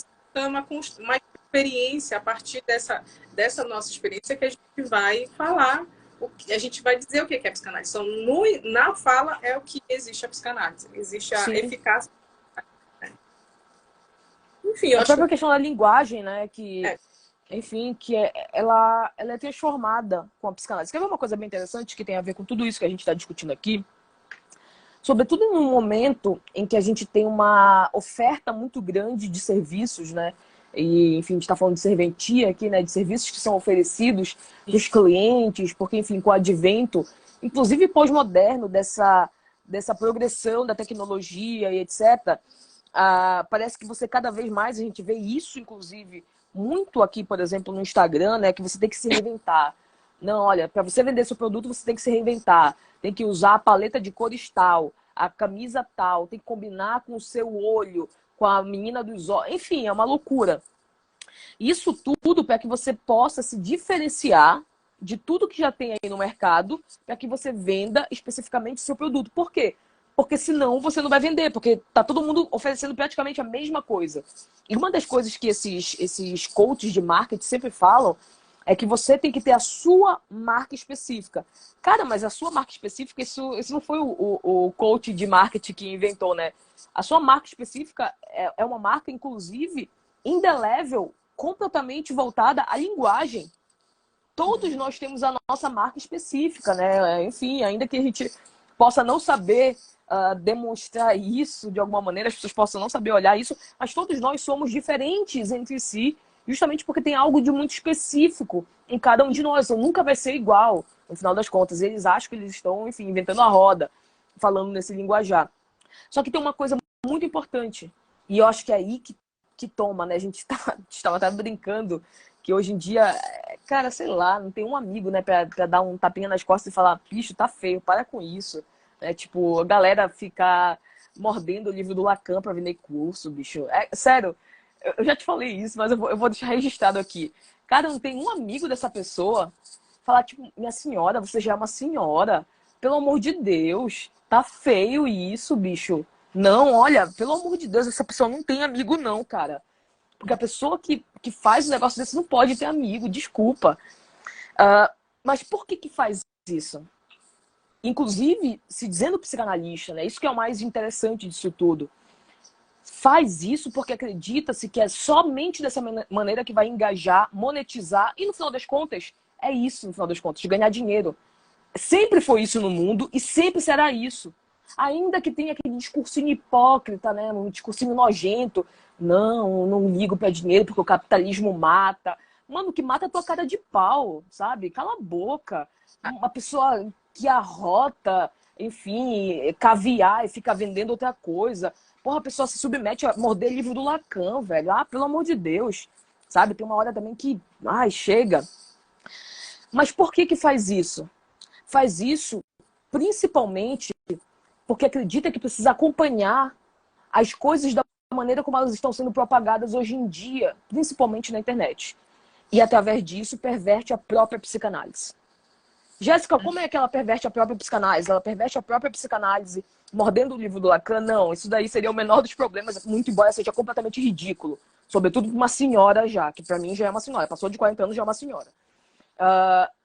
uma experiência, a partir dessa nossa experiência que a gente vai falar, a gente vai dizer o que é a psicanálise. Então, na fala é o que existe a psicanálise, existe a Sim. eficácia. Enfim, eu A acho que própria questão da linguagem, né? Que, é, enfim, ela é transformada com a psicanálise. Quer ver uma coisa bem interessante que tem a ver com tudo isso que a gente está discutindo aqui? Sobretudo num momento em que a gente tem uma oferta muito grande de serviços, né? E, enfim, a gente está falando de serventia aqui, né? De serviços que são oferecidos para os clientes, porque, enfim, com o advento, inclusive pós-moderno, dessa progressão da tecnologia e etc., parece que você cada vez mais, a gente vê isso, inclusive, muito aqui, por exemplo, no Instagram, né? Que você tem que se reinventar. Não, olha, para você vender seu produto, você tem que se reinventar. Tem que usar a paleta de cores tal, a camisa tal, tem que combinar com o seu olho, com a menina dos olhos. Enfim, é uma loucura. Isso tudo para que você possa se diferenciar de tudo que já tem aí no mercado, para que você venda especificamente o seu produto. Por quê? Porque senão você não vai vender, porque tá todo mundo oferecendo praticamente a mesma coisa. E uma das coisas que esses coaches de marketing sempre falam é que você tem que ter a sua marca específica. Cara, mas a sua marca específica, isso não foi o coach de marketing que inventou, né? A sua marca específica é uma marca, inclusive, indelével, completamente voltada à linguagem. Todos nós temos a nossa marca específica, né? Enfim, ainda que a gente possa não saber demonstrar isso de alguma maneira, as pessoas possam não saber olhar isso, mas todos nós somos diferentes entre si, justamente porque tem algo de muito específico em cada um de nós. Então, nunca vai ser igual, no final das contas. Eles acham que eles estão, enfim, inventando a roda, falando nesse linguajar. Só que tem uma coisa muito importante, e eu acho que é aí que toma, né? A gente estava até brincando que hoje em dia, cara, sei lá, não tem um amigo, né, pra dar um tapinha nas costas e falar, bicho, tá feio, para com isso. Tipo, a galera ficar mordendo o livro do Lacan pra vender curso, bicho. Sério, eu já te falei isso, mas eu vou deixar registrado aqui. Cara, não tem um amigo dessa pessoa falar, tipo, minha senhora, você já é uma senhora. Pelo amor de Deus, tá feio isso, bicho. Não, olha, pelo amor de Deus, essa pessoa não tem amigo não, cara. Porque a pessoa que faz um negócio desse não pode ter amigo, desculpa. Mas por que faz isso? Inclusive, se dizendo psicanalista, né? Isso que é o mais interessante disso tudo. Faz isso porque acredita-se que é somente dessa maneira que vai engajar, monetizar e, no final das contas, é isso, no final das contas, de ganhar dinheiro. Sempre foi isso no mundo e sempre será isso. Ainda que tenha aquele discursinho hipócrita, né? Um discursinho nojento. Não, não ligo para dinheiro porque o capitalismo mata. Mano, o que mata é a tua cara de pau, sabe? Cala a boca. Uma pessoa que arrota, enfim, caviar e fica vendendo outra coisa. Porra, a pessoa se submete a morder livro do Lacan, velho. Ah, pelo amor de Deus. Sabe? Tem uma hora também que... Ai, chega. Mas por que faz isso? Faz isso principalmente porque acredita que precisa acompanhar as coisas da maneira como elas estão sendo propagadas hoje em dia, principalmente na internet. E através disso perverte a própria psicanálise. Jéssica, como é que ela perverte a própria psicanálise? Ela perverte a própria psicanálise mordendo o livro do Lacan? Não, isso daí seria o menor dos problemas, muito embora seja completamente ridículo. Sobretudo para uma senhora já, que para mim já é uma senhora. Passou de 40 anos, já é uma senhora.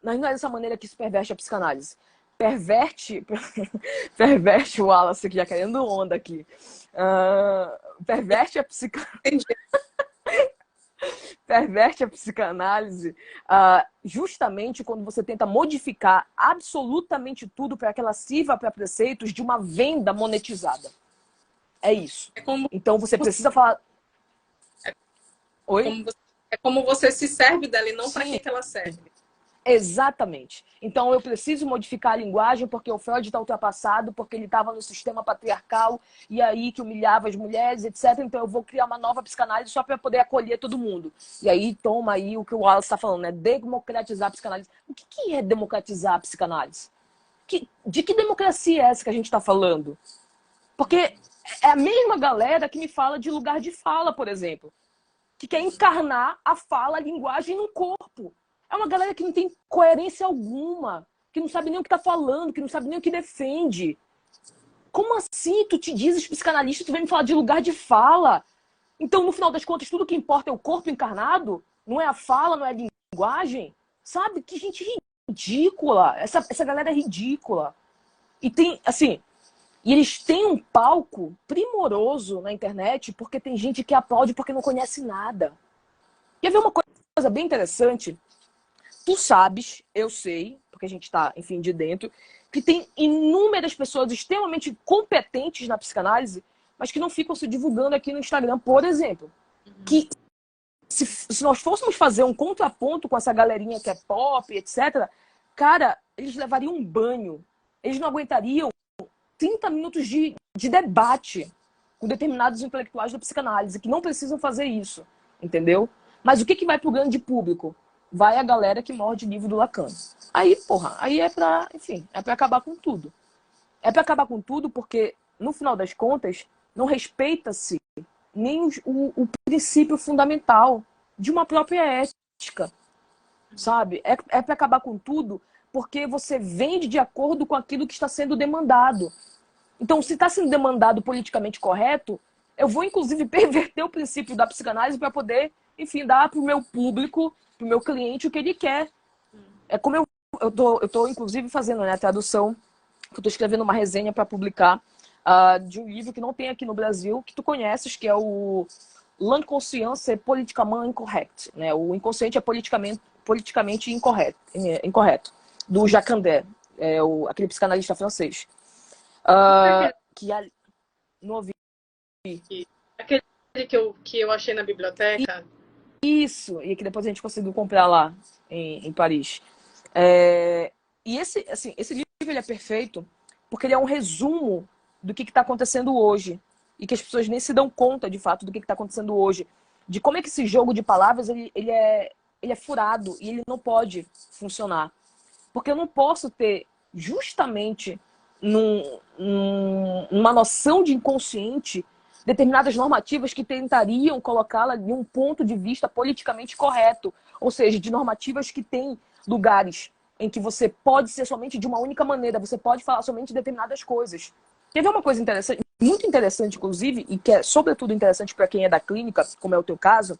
Mas não é dessa maneira que isso perverte a psicanálise. Perverte o Wallace aqui, já querendo onda aqui. Perverte a psicanálise. Perverte a psicanálise justamente quando você tenta modificar absolutamente tudo para que ela sirva para preceitos de uma venda monetizada. É isso. Então você precisa falar... Oi? É como você se serve dela e não para que ela serve. Exatamente. Então eu preciso modificar a linguagem porque o Freud está ultrapassado, porque ele estava no sistema patriarcal e aí que humilhava as mulheres, etc. Então eu vou criar uma nova psicanálise só para poder acolher todo mundo. E aí toma aí o que o Wallace está falando, né? Democratizar a psicanálise. O que é democratizar a psicanálise? De que democracia é essa que a gente está falando? Porque é a mesma galera que me fala de lugar de fala, por exemplo, que quer encarnar a fala, a linguagem no corpo. É uma galera que não tem coerência alguma, que não sabe nem o que tá falando, que não sabe nem o que defende. Como assim tu te dizes psicanalista e tu vem me falar de lugar de fala? Então, no final das contas, tudo que importa é o corpo encarnado? Não é a fala, não é a linguagem? Sabe? Que gente ridícula. Essa galera é ridícula. E tem, assim... E eles têm um palco primoroso na internet porque tem gente que aplaude porque não conhece nada. Quer ver uma coisa bem interessante? Tu sabes, eu sei, porque a gente está, enfim, de dentro, que tem inúmeras pessoas extremamente competentes na psicanálise, mas que não ficam se divulgando aqui no Instagram, por exemplo. Que se nós fôssemos fazer um contraponto com essa galerinha que é pop, etc., cara, eles levariam um banho. Eles não aguentariam 30 minutos de debate com determinados intelectuais da psicanálise, que não precisam fazer isso, entendeu? Mas o que vai pro grande público? Vai a galera que morde livro do Lacan. Aí, porra, aí é pra, enfim, é pra acabar com tudo. É pra acabar com tudo porque, no final das contas, não respeita-se nem o princípio fundamental de uma própria ética, sabe? É pra acabar com tudo porque você vende de acordo com aquilo que está sendo demandado. Então, se está sendo demandado politicamente correto, eu vou, inclusive, perverter o princípio da psicanálise para poder, enfim, dar para o meu público, para o meu cliente, o que ele quer. É como eu tô inclusive, fazendo, né, a tradução, que eu estou escrevendo uma resenha para publicar de um livro que não tem aqui no Brasil, que tu conheces, que é o L'inconscience politiquement incorrect. Né? O inconsciente é politicamente incorreto, do Jacandé, aquele psicanalista francês. Que não ouvi. Aquele que eu achei na biblioteca. Isso, e que depois a gente conseguiu comprar lá em Paris. E esse livro ele é perfeito porque ele é um resumo do que está acontecendo hoje e que as pessoas nem se dão conta de fato do que está acontecendo hoje, de como é que esse jogo de palavras ele é furado e ele não pode funcionar, porque eu não posso ter justamente numa noção de inconsciente determinadas normativas que tentariam colocá-la em um ponto de vista politicamente correto, ou seja, de normativas que têm lugares em que você pode ser somente de uma única maneira, você pode falar somente determinadas coisas. Quer ver uma coisa interessante, muito interessante, inclusive, e que é sobretudo interessante para quem é da clínica, como é o teu caso?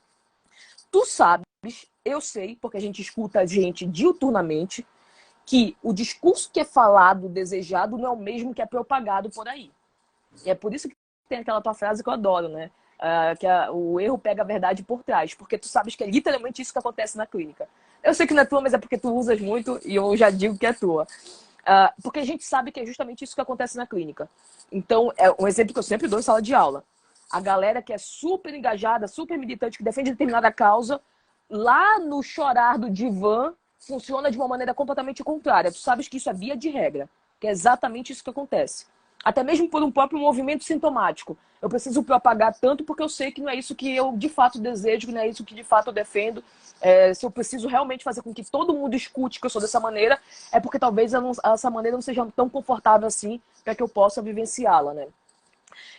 Tu sabes, eu sei, porque a gente escuta a gente diuturnamente, que o discurso que é falado, desejado, não é o mesmo que é propagado por aí. E é por isso que tem aquela tua frase que eu adoro, né? Que o erro pega a verdade por trás, porque tu sabes que é literalmente isso que acontece na clínica. Eu sei que não é tua, mas é porque tu usas muito e eu já digo que é tua. Porque a gente sabe que é justamente isso que acontece na clínica. Então, é um exemplo que eu sempre dou em sala de aula. A galera que é super engajada, super militante, que defende determinada causa, lá no chorar do divã, funciona de uma maneira completamente contrária. Tu sabes que isso é via de regra, que é exatamente isso que acontece. Até mesmo por um próprio movimento sintomático. Eu preciso propagar tanto porque eu sei que não é isso que eu de fato desejo, que não é isso que de fato eu defendo. Se eu preciso realmente fazer com que todo mundo escute que eu sou dessa maneira, é porque talvez essa maneira não seja tão confortável assim para que eu possa vivenciá-la, né?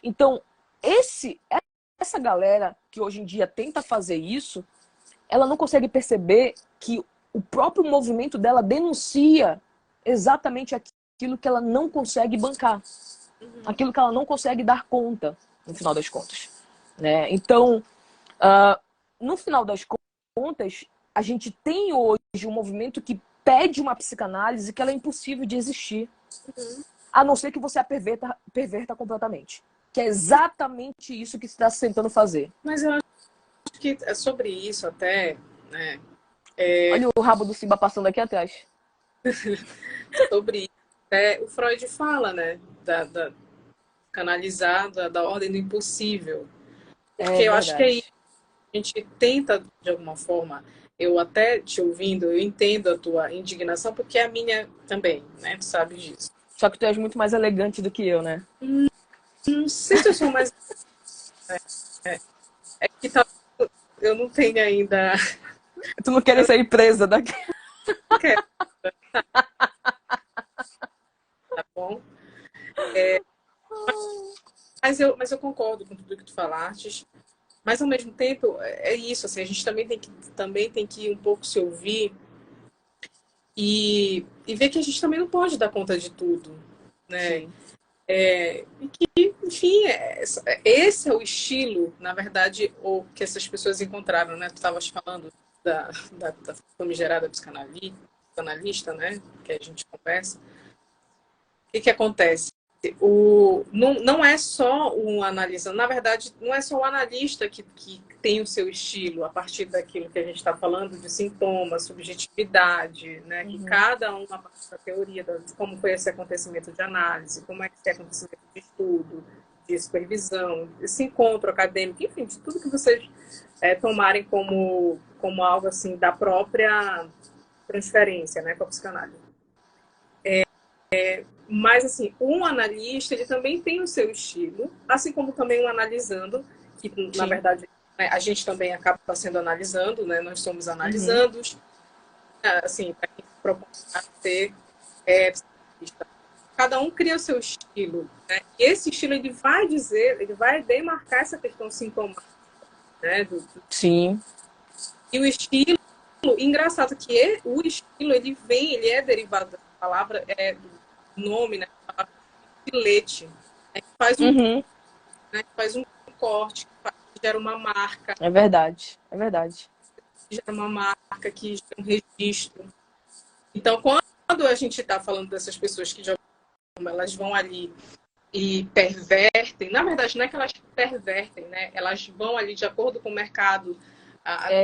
Então, essa galera que hoje em dia tenta fazer isso, ela não consegue perceber que o próprio movimento dela denuncia exatamente aquilo que ela não consegue bancar, aquilo que ela não consegue dar conta, no final das contas, né? Então, no final das contas, a gente tem hoje um movimento que pede uma psicanálise que ela é impossível de existir, a não ser que você a perverta completamente. Que é exatamente isso que você está tentando fazer. Mas eu acho que é sobre isso até, né? Olha o rabo do Simba passando aqui atrás. Sobre isso, o Freud fala, né? Da canalizada, da ordem do impossível. Porque eu acho que aí a gente tenta, de alguma forma, eu até te ouvindo, eu entendo a tua indignação, porque é a minha também, né? Tu sabe disso. Só que tu és muito mais elegante do que eu, né? Não sei se eu sou mais... É que tá... eu não tenho ainda... Tu não queres sair presa daqui? Não quero. Tá bom? Mas eu concordo com tudo que tu falaste. Mas, ao mesmo tempo, é isso. Assim, a gente também tem que um pouco se ouvir e ver que a gente também não pode dar conta de tudo, né? E que, enfim, esse é o estilo, na verdade, o que essas pessoas encontraram, né? Tu estavas falando da famigerada psicanalista, né? Que a gente conversa. O que acontece? Não é só um analista, na verdade, não é só o analista que tem o seu estilo a partir daquilo que a gente está falando de sintomas, subjetividade, né? Que cada um, a partir da teoria de como foi esse acontecimento de análise, como é que é acontecimento de estudo, de supervisão, esse encontro acadêmico, enfim, de tudo que vocês tomarem como algo assim da própria transferência, né, com a psicanálise. Mas, assim, um analista, ele também tem o seu estilo, assim como também um analisando, que, na verdade, né, a gente também acaba sendo analisando, né? Nós somos analisandos, assim, para quem se propõe a ser psicanalista. Cada um cria o seu estilo, né? E esse estilo, ele vai demarcar essa questão sintomática, né? Sim. E o estilo, engraçado que o estilo, ele é derivado da palavra, do nome, né? Filete, né, que faz né, que faz um corte, que gera uma marca. É verdade, é verdade. Que gera uma marca, que gera um registro. Então, quando a gente está falando dessas pessoas que, de alguma forma, elas vão ali e pervertem, na verdade, não é que elas pervertem, né? Elas vão ali de acordo com o mercado.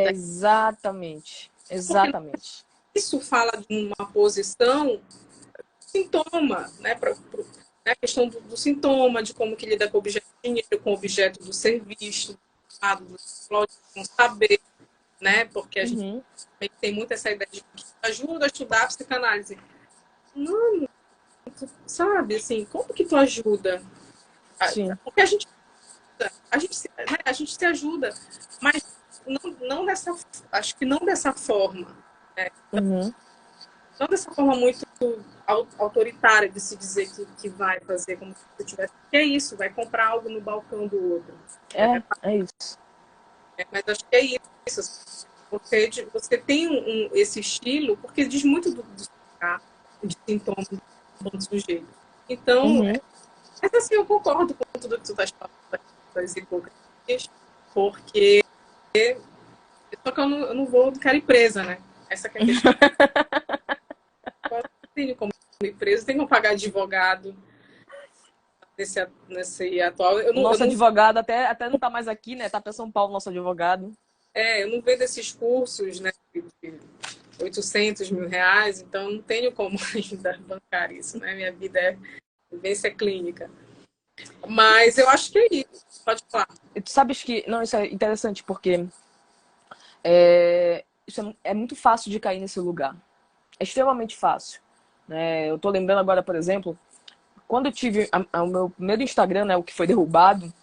Exatamente, exatamente. Isso fala de uma posição sintoma, né? A questão do sintoma, de como que lida com o objeto do dinheiro, com o objeto do serviço, do saber, né? Porque a gente tem muito essa ideia de que ajuda a estudar a psicanálise. Não, sabe, assim, como que tu ajuda? Sim. Porque a gente se ajuda, mas não dessa, acho que não dessa forma, né? Não dessa forma muito autoritária de se dizer que vai fazer como se você tivesse. Que é isso, vai comprar algo no balcão do outro. É isso. Mas acho que é isso. Você tem esse estilo, porque diz muito de sintomas do sujeito. Então, mas assim, eu concordo com tudo que tu estás falando das hipocrisias, porque só que eu não quero ir presa, né? Essa que é a questão. Eu tenho como ir preso, tenho que pagar advogado nesse atual. Nosso advogado até não tá mais aqui, né? Tá para São Paulo, nosso advogado. Eu não vendo esses cursos, né? De 800 mil reais, então não tenho como ainda bancar isso, né? Minha vida é vivência clínica. Mas eu acho que é isso. Pode falar. Tu sabes que... Não, isso é interessante, porque isso é muito fácil de cair nesse lugar. É extremamente fácil. Né? Eu tô lembrando agora, por exemplo, quando eu tive o meu primeiro Instagram, né, o que foi derrubado,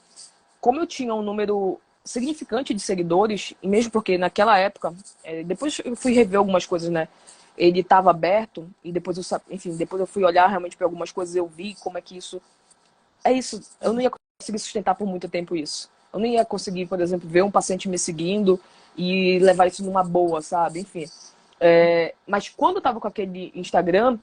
como eu tinha um número significante de seguidores, e mesmo porque naquela época, depois eu fui rever algumas coisas, né? Ele estava aberto, e depois depois eu fui olhar realmente para algumas coisas, eu vi como é que isso... É isso, eu não ia conseguir sustentar por muito tempo isso. Eu não ia conseguir, por exemplo, ver um paciente me seguindo, e levar isso numa boa, sabe? Enfim. Mas quando eu tava com aquele Instagram,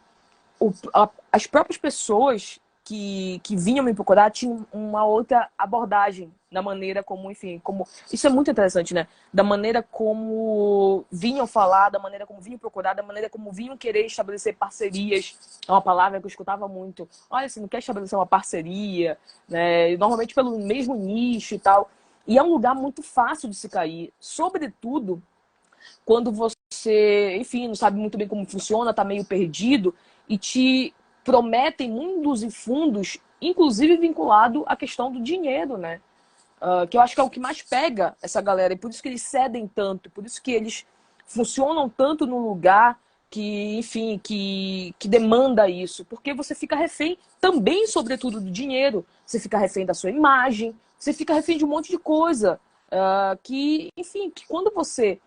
as próprias pessoas que vinham me procurar tinham uma outra abordagem da maneira como, enfim, como... Isso é muito interessante, né? Da maneira como vinham falar, da maneira como vinham procurar, da maneira como vinham querer estabelecer parcerias. É uma palavra que eu escutava muito. Olha, você não quer estabelecer uma parceria, né? Normalmente pelo mesmo nicho e tal. E é um lugar muito fácil de se cair. Sobretudo quando você, enfim, não sabe muito bem como funciona, tá meio perdido e te prometem mundos e fundos, inclusive vinculado à questão do dinheiro, né? Que eu acho que é o que mais pega essa galera, e por isso que eles cedem tanto, por isso que eles funcionam tanto num lugar que, enfim, que demanda isso, porque você fica refém também, sobretudo, do dinheiro, você fica refém da sua imagem, você fica refém de um monte de coisa, que, enfim, que quando você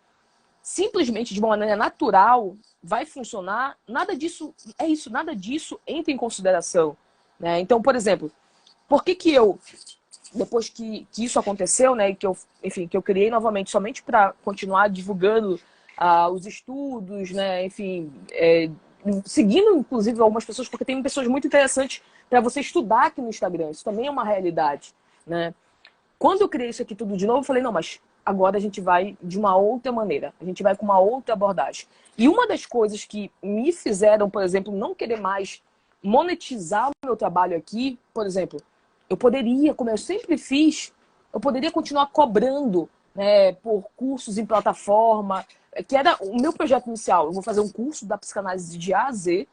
simplesmente de uma maneira natural vai funcionar, nada disso é isso, nada disso entra em consideração, né? Então, por exemplo, por que eu, depois que isso aconteceu, né, que eu, enfim, que eu criei novamente somente para continuar divulgando os estudos, né, enfim, seguindo inclusive algumas pessoas, porque tem pessoas muito interessantes para você estudar aqui no Instagram, isso também é uma realidade, né? Quando eu criei isso aqui tudo de novo, eu falei, não, mas agora a gente vai de uma outra maneira. A gente vai com uma outra abordagem. E uma das coisas que me fizeram, por exemplo, não querer mais monetizar o meu trabalho aqui, por exemplo, eu poderia, como eu sempre fiz, eu poderia continuar cobrando, né, por cursos em plataforma, que era o meu projeto inicial. Eu vou fazer um curso da psicanálise de A a Z,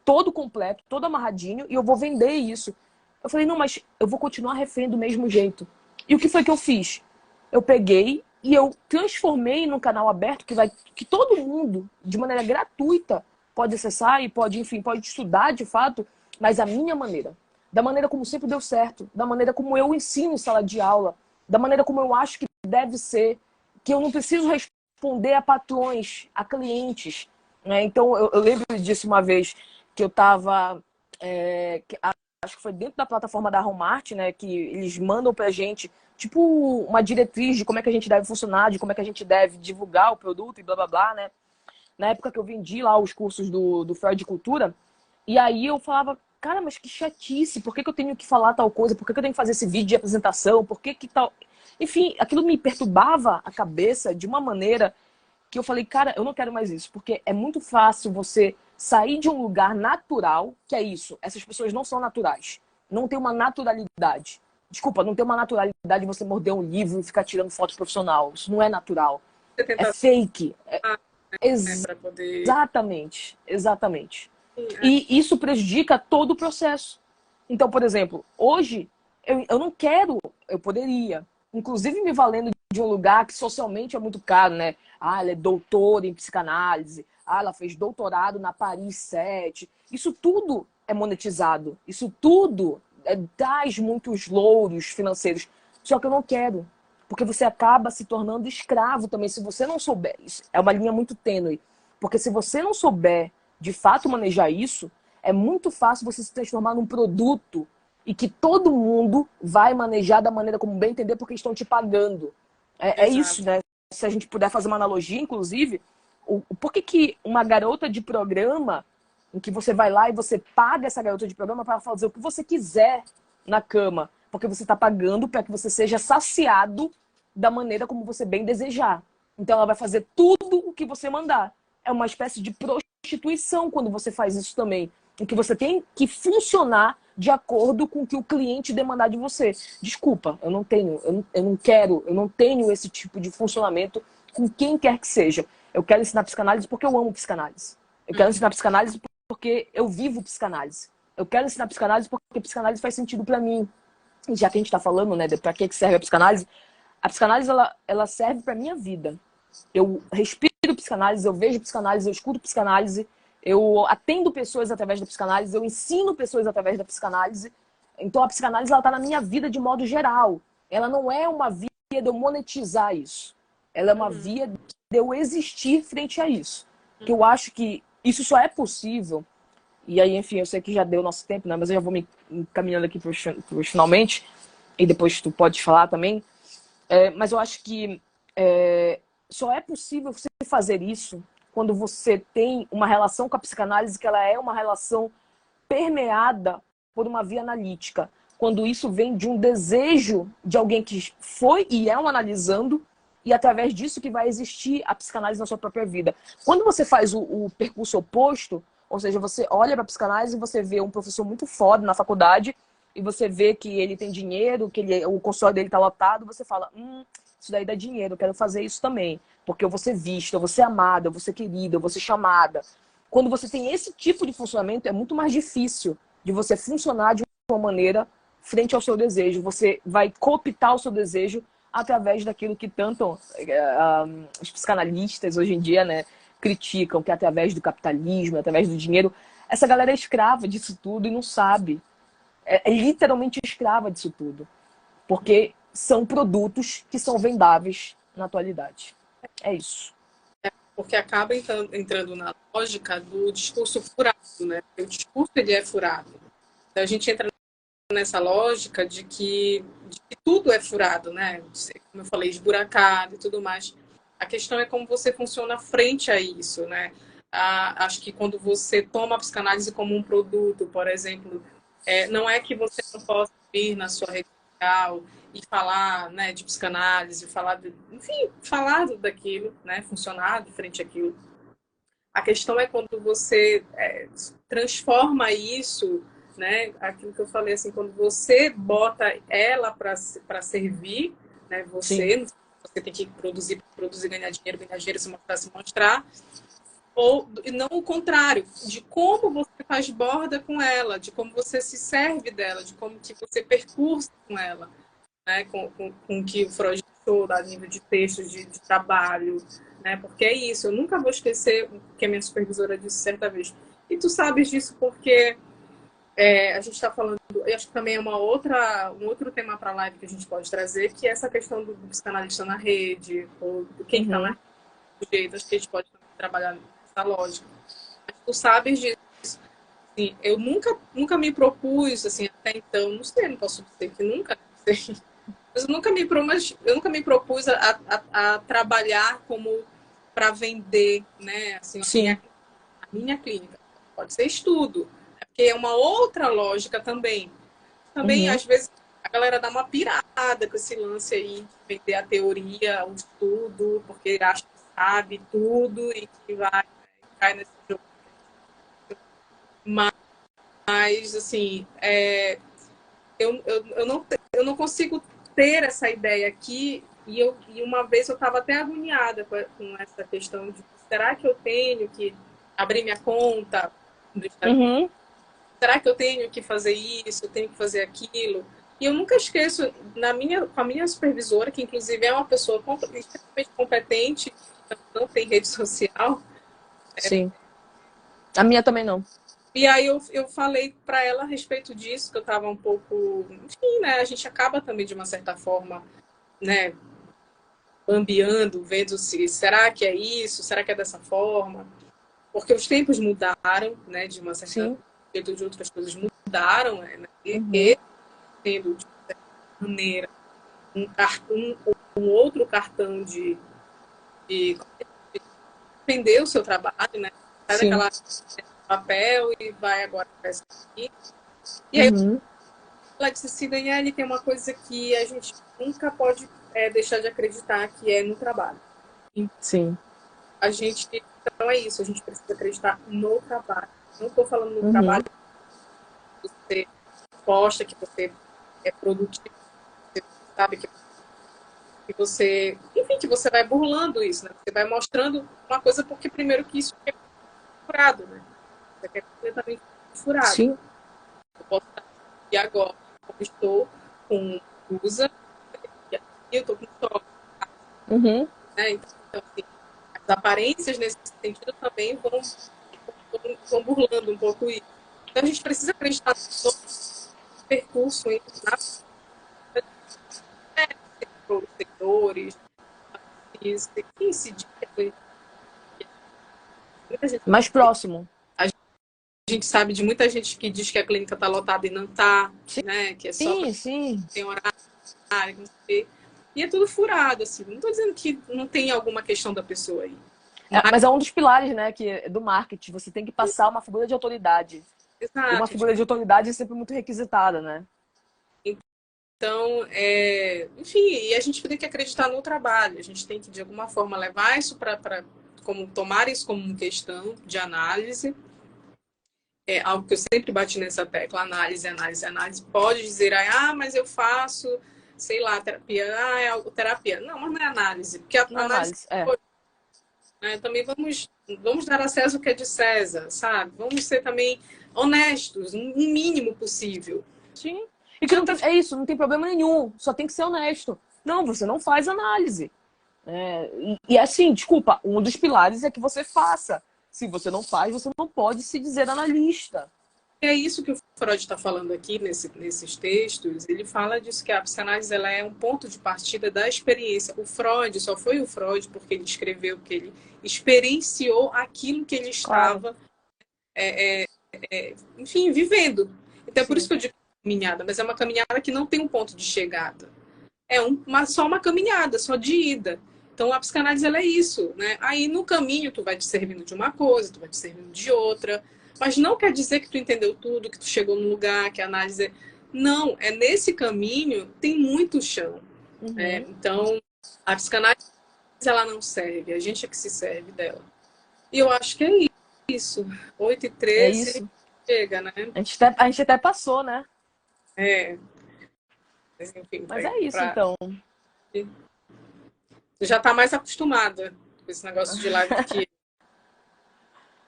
todo completo, todo amarradinho, e eu vou vender isso. Eu falei, não, mas eu vou continuar refém do mesmo jeito. E o que foi que eu fiz? Eu peguei e eu transformei num canal aberto que todo mundo, de maneira gratuita, pode acessar e pode, enfim, pode estudar de fato, mas a minha maneira. Da maneira como sempre deu certo, da maneira como eu ensino em sala de aula, da maneira como eu acho que deve ser, que eu não preciso responder a patrões, a clientes, né? Então, eu lembro disso uma vez que eu estava... acho que foi dentro da plataforma da Hotmart, né, que eles mandam pra gente, tipo, uma diretriz de como é que a gente deve funcionar, de como é que a gente deve divulgar o produto e blá, blá, blá, né. Na época que eu vendi lá os cursos do Freud de Cultura, e aí eu falava, cara, mas que chatice, por que que eu tenho que falar tal coisa, por que que eu tenho que fazer esse vídeo de apresentação, por que que tal... Enfim, aquilo me perturbava a cabeça de uma maneira que eu falei, cara, eu não quero mais isso, porque é muito fácil você sair de um lugar natural, que é isso, essas pessoas não são naturais, não tem uma naturalidade. Desculpa, não tem uma naturalidade de você morder um livro e ficar tirando foto profissional, isso não é natural, Você é tenta, fake. né, para poder... Exatamente, exatamente. É, E isso prejudica todo o processo. Então, por exemplo, hoje eu não quero, eu poderia, inclusive me valendo de um lugar que socialmente é muito caro, né? Ah, ela é doutora em psicanálise, ah, ela fez doutorado na Paris 7. Isso tudo é monetizado, isso tudo traz muitos louros financeiros. Só que eu não quero, porque você acaba se tornando escravo também, se você não souber. Isso é uma linha muito tênue, porque se você não souber de fato manejar isso, é muito fácil você se transformar num produto e que todo mundo vai manejar da maneira como bem entender porque estão te pagando. É isso, exato. né? Se a gente puder fazer uma analogia, inclusive, por que que uma garota de programa, em que você vai lá e você paga essa garota de programa para fazer o que você quiser na cama, porque você está pagando para que você seja saciado da maneira como você bem desejar. Então ela vai fazer tudo o que você mandar. É uma espécie de prostituição quando você faz isso também, em que você tem que funcionar de acordo com o que o cliente demandar de você. Desculpa, eu não tenho, eu não quero, eu não tenho esse tipo de funcionamento com quem quer que seja. Eu quero ensinar psicanálise porque eu amo psicanálise. Eu quero ensinar psicanálise porque eu vivo psicanálise. Eu quero ensinar psicanálise porque psicanálise faz sentido para mim. E já que a gente está falando, né, para que serve a psicanálise ela serve para minha vida. Eu respiro psicanálise, eu vejo psicanálise, eu escuto psicanálise, eu atendo pessoas através da psicanálise, eu ensino pessoas através da psicanálise. Então a psicanálise ela está na minha vida de modo geral. Ela não é uma via de eu monetizar isso. Ela é uma via de eu existir frente a isso. Que eu acho que isso só é possível. E aí, enfim, eu sei que já deu nosso tempo, né? Mas eu já vou me encaminhando aqui para os finalmente. E depois tu pode falar também. Mas eu acho que só é possível você fazer isso quando você tem uma relação com a psicanálise que ela é uma relação permeada por uma via analítica. Quando isso vem de um desejo de alguém que foi e é um analisando, e através disso que vai existir a psicanálise na sua própria vida. Quando você faz o percurso oposto, ou seja, você olha para a psicanálise e você vê um professor muito foda na faculdade, e você vê que ele tem dinheiro, que o consultório dele está lotado, você fala, isso daí dá dinheiro, eu quero fazer isso também. Porque eu vou ser vista, eu vou ser amada, eu vou ser querida, eu vou ser chamada. Quando você tem esse tipo de funcionamento, é muito mais difícil de você funcionar de uma maneira frente ao seu desejo. Você vai cooptar o seu desejo através daquilo que tanto os psicanalistas hoje em dia, né, criticam, que é através do capitalismo, através do dinheiro. Essa galera é escrava disso tudo e não sabe. É literalmente escrava disso tudo. Porque são produtos que são vendáveis na atualidade. É isso. Porque acaba entrando na lógica do discurso furado, né? O discurso, ele é furado. Então, a gente entra nessa lógica de que tudo é furado, né? Como eu falei, esburacado e tudo mais. A questão é como você funciona frente a isso, né? Acho que quando você toma a psicanálise como um produto, por exemplo, não é que você não possa vir na sua rede social e falar, né, de psicanálise, enfim, falar daquilo, né, funcionar de frente àquilo. A questão é quando você transforma isso, né, aquilo que eu falei, assim, quando você bota ela para servir, né, você tem que produzir, ganhar dinheiro, se mostrar, ou não o contrário, de como você faz borda com ela, de como você se serve dela, de como que você percursa com ela, né? Com que o Freud deixou a nível de texto, de trabalho, né? Porque é isso, eu nunca vou esquecer o que a minha supervisora disse certa vez. E tu sabes disso porque a gente está falando, eu acho que também é um outro tema para a live que a gente pode trazer, que é essa questão do psicanalista na rede, ou do quem está na rede, do jeito, acho que a gente pode também trabalhar nessa lógica. Mas tu sabes disso. Assim, eu nunca me propus, assim, até então, não sei, não posso dizer que nunca, não sei. Mas eu nunca me propus a trabalhar como para vender, né? Assim, a minha clínica. Pode ser estudo, porque é uma outra lógica também. Também, às vezes, a galera dá uma pirada com esse lance aí de vender a teoria, o estudo, porque acha que sabe tudo e que vai cair nesse jogo. Mas assim, eu não consigo ter essa ideia aqui. E uma vez eu estava até agoniada com essa questão de será que eu tenho que abrir minha conta do Instagram? Será que eu tenho que fazer isso? Eu tenho que fazer aquilo? E eu nunca esqueço, com a minha supervisora, que inclusive é uma pessoa extremamente competente, não tem rede social. Sim. A minha também não. E aí eu falei para ela a respeito disso, que eu estava um pouco... Enfim, né? A gente acaba também, de uma certa forma, né, ambiando, vendo se será que é isso, será que é dessa forma? Porque os tempos mudaram, né? De uma certa jeito, de outras coisas mudaram, né? E tendo, de certa maneira, um outro cartão de vender o seu trabalho, né? Sai daquela papel e vai agora para essa aqui. E aí ela disse assim, Daniele, tem uma coisa que a gente nunca pode deixar de acreditar, que é no trabalho. Sim. Então é isso, a gente precisa acreditar no trabalho. Não estou falando no trabalho que você posta, que você é produtivo, que você sabe que você, enfim, que você vai burlando isso, né? Você vai mostrando uma coisa, porque primeiro que isso é furado, né? Isso é completamente furado. Sim. Eu posso estar aqui agora, como estou com blusa, e aqui eu estou com choque. Né? Então, assim, as aparências nesse sentido também vão burlando um pouco isso. Então a gente precisa acreditar no percurso entre os seguidores, quem se diz mais próximo. A gente sabe de muita gente que diz que a clínica está lotada e não está, né? Que é só sim. tem horário, não sei. E é tudo furado, assim. Não estou dizendo que não tem alguma questão da pessoa aí. Mas é um dos pilares, né, do marketing. Você tem que passar uma figura de autoridade. E uma Exato. figura de autoridade é sempre muito requisitada, né? Então, enfim, e a gente tem que acreditar no trabalho. A gente tem que, de alguma forma, levar isso como tomar isso como uma questão de análise. É algo que eu sempre bati nessa tecla, análise, análise, análise. Pode dizer, mas eu faço, sei lá, terapia. É algo terapia. Não, mas não é análise. Porque a Não é análise... análise, é. Né, também vamos dar a César o que é de César, sabe? Vamos ser também honestos, o mínimo possível. Sim. E que é isso, não tem problema nenhum. Só tem que ser honesto. Não, você não faz análise. E assim, desculpa, um dos pilares é que você faça. Se você não faz, você não pode se dizer analista. É isso que o Freud está falando aqui nesses textos. Ele fala disso, que a psicanálise ela é um ponto de partida da experiência. O Freud só foi o Freud porque ele escreveu, que ele experienciou aquilo que ele estava, enfim, vivendo. Então é por isso que eu digo caminhada, mas é uma caminhada que não tem um ponto de chegada. É só uma caminhada, só de ida. Então a psicanálise ela é isso, né? Aí no caminho tu vai te servindo de uma coisa, tu vai te servindo de outra. Mas não quer dizer que tu entendeu tudo, que tu chegou no lugar, que a análise... Não, é nesse caminho tem muito chão. Né? Então, a psicanálise, ela não serve. A gente é que se serve dela. E eu acho que é isso. 8h13, É isso. chega, né? A gente até passou, né? Mas, enfim, Mas é isso, então. Tu já tá mais acostumada com esse negócio de live que...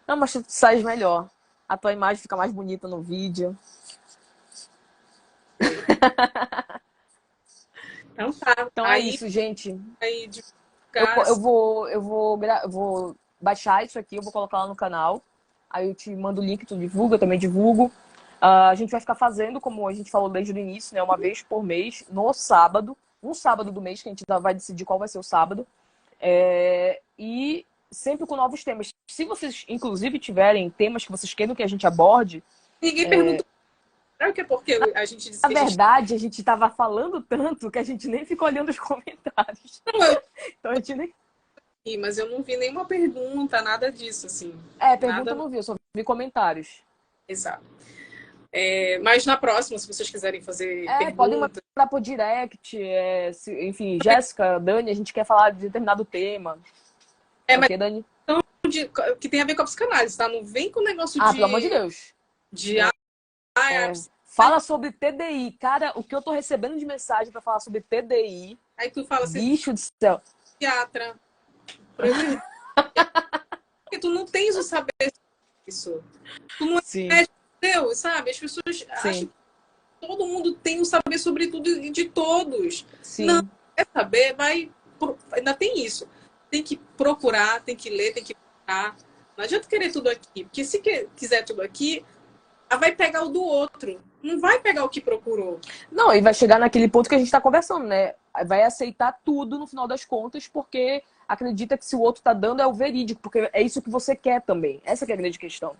Não, mas tu sai melhor. A tua imagem fica mais bonita no vídeo. Então tá. Então é isso, gente. Aí de eu vou baixar isso aqui, eu vou colocar lá no canal. Aí eu te mando o link, tu divulga, eu também divulgo. A gente vai ficar fazendo, como a gente falou desde o início, né? Uma vez por mês, no sábado. Um sábado do mês, que a gente vai decidir qual vai ser o sábado. E sempre com novos temas. Se vocês, inclusive, tiverem temas que vocês queiram que a gente aborde... Ninguém perguntou. Será que é porque a gente disse que Na verdade, a gente estava falando tanto que a gente nem ficou olhando os comentários. Então a gente nem... Mas eu não vi nenhuma pergunta, nada disso, assim. Pergunta eu não vi, eu só vi comentários. Exato. Mas na próxima, se vocês quiserem fazer perguntas... Podem mandar por direct. Enfim, Jéssica, Dani, a gente quer falar de determinado tema. Mas Dani? que tem a ver com a psicanálise, tá? Não vem com o negócio pelo amor de Deus. Fala sobre TDI. Cara, o que eu tô recebendo de mensagem pra falar sobre TDI... Aí tu fala assim... Bicho do céu. Psiquiatra. Porque tu não tens o saber disso. Tu não é Deus, sabe? As pessoas acham que todo mundo tem o saber sobre tudo e de todos. Sim. Não, quer saber? Ainda tem isso. Tem que procurar, tem que ler, tem que procurar. Não adianta querer tudo aqui. Porque se quiser tudo aqui, vai pegar o do outro. Não vai pegar o que procurou. Não, e vai chegar naquele ponto que a gente está conversando, né? Vai aceitar tudo no final das contas, porque acredita que se o outro tá dando é o verídico, porque é isso que você quer também. Essa que é a grande questão.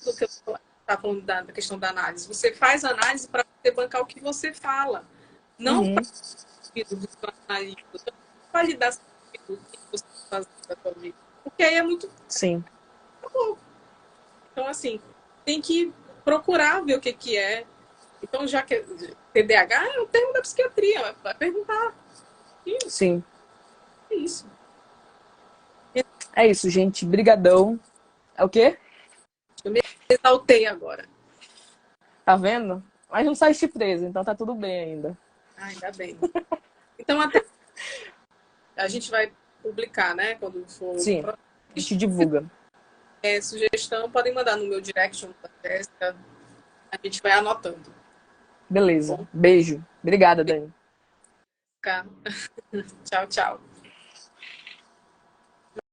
Do que eu estava falando da questão da análise. Você faz análise para você bancar o que você fala. Não para do seu analista. Não validar o que você faz da sua vida. Porque aí é muito... Sim. Então, assim, tem que procurar ver o que é. Então, já que TDAH é o termo da psiquiatria, vai perguntar. Isso. Sim. É isso. É isso, gente. Brigadão. É o quê? Eu me exaltei agora. Tá vendo? Mas não sai presa, então tá tudo bem ainda. Ainda bem. Então, até a gente vai publicar, né? Quando for... Sim, a gente divulga. Sugestão, podem mandar no meu direct da Jéssica. A gente vai anotando. Beleza. Beijo. Obrigada, Dani. Tchau, tchau.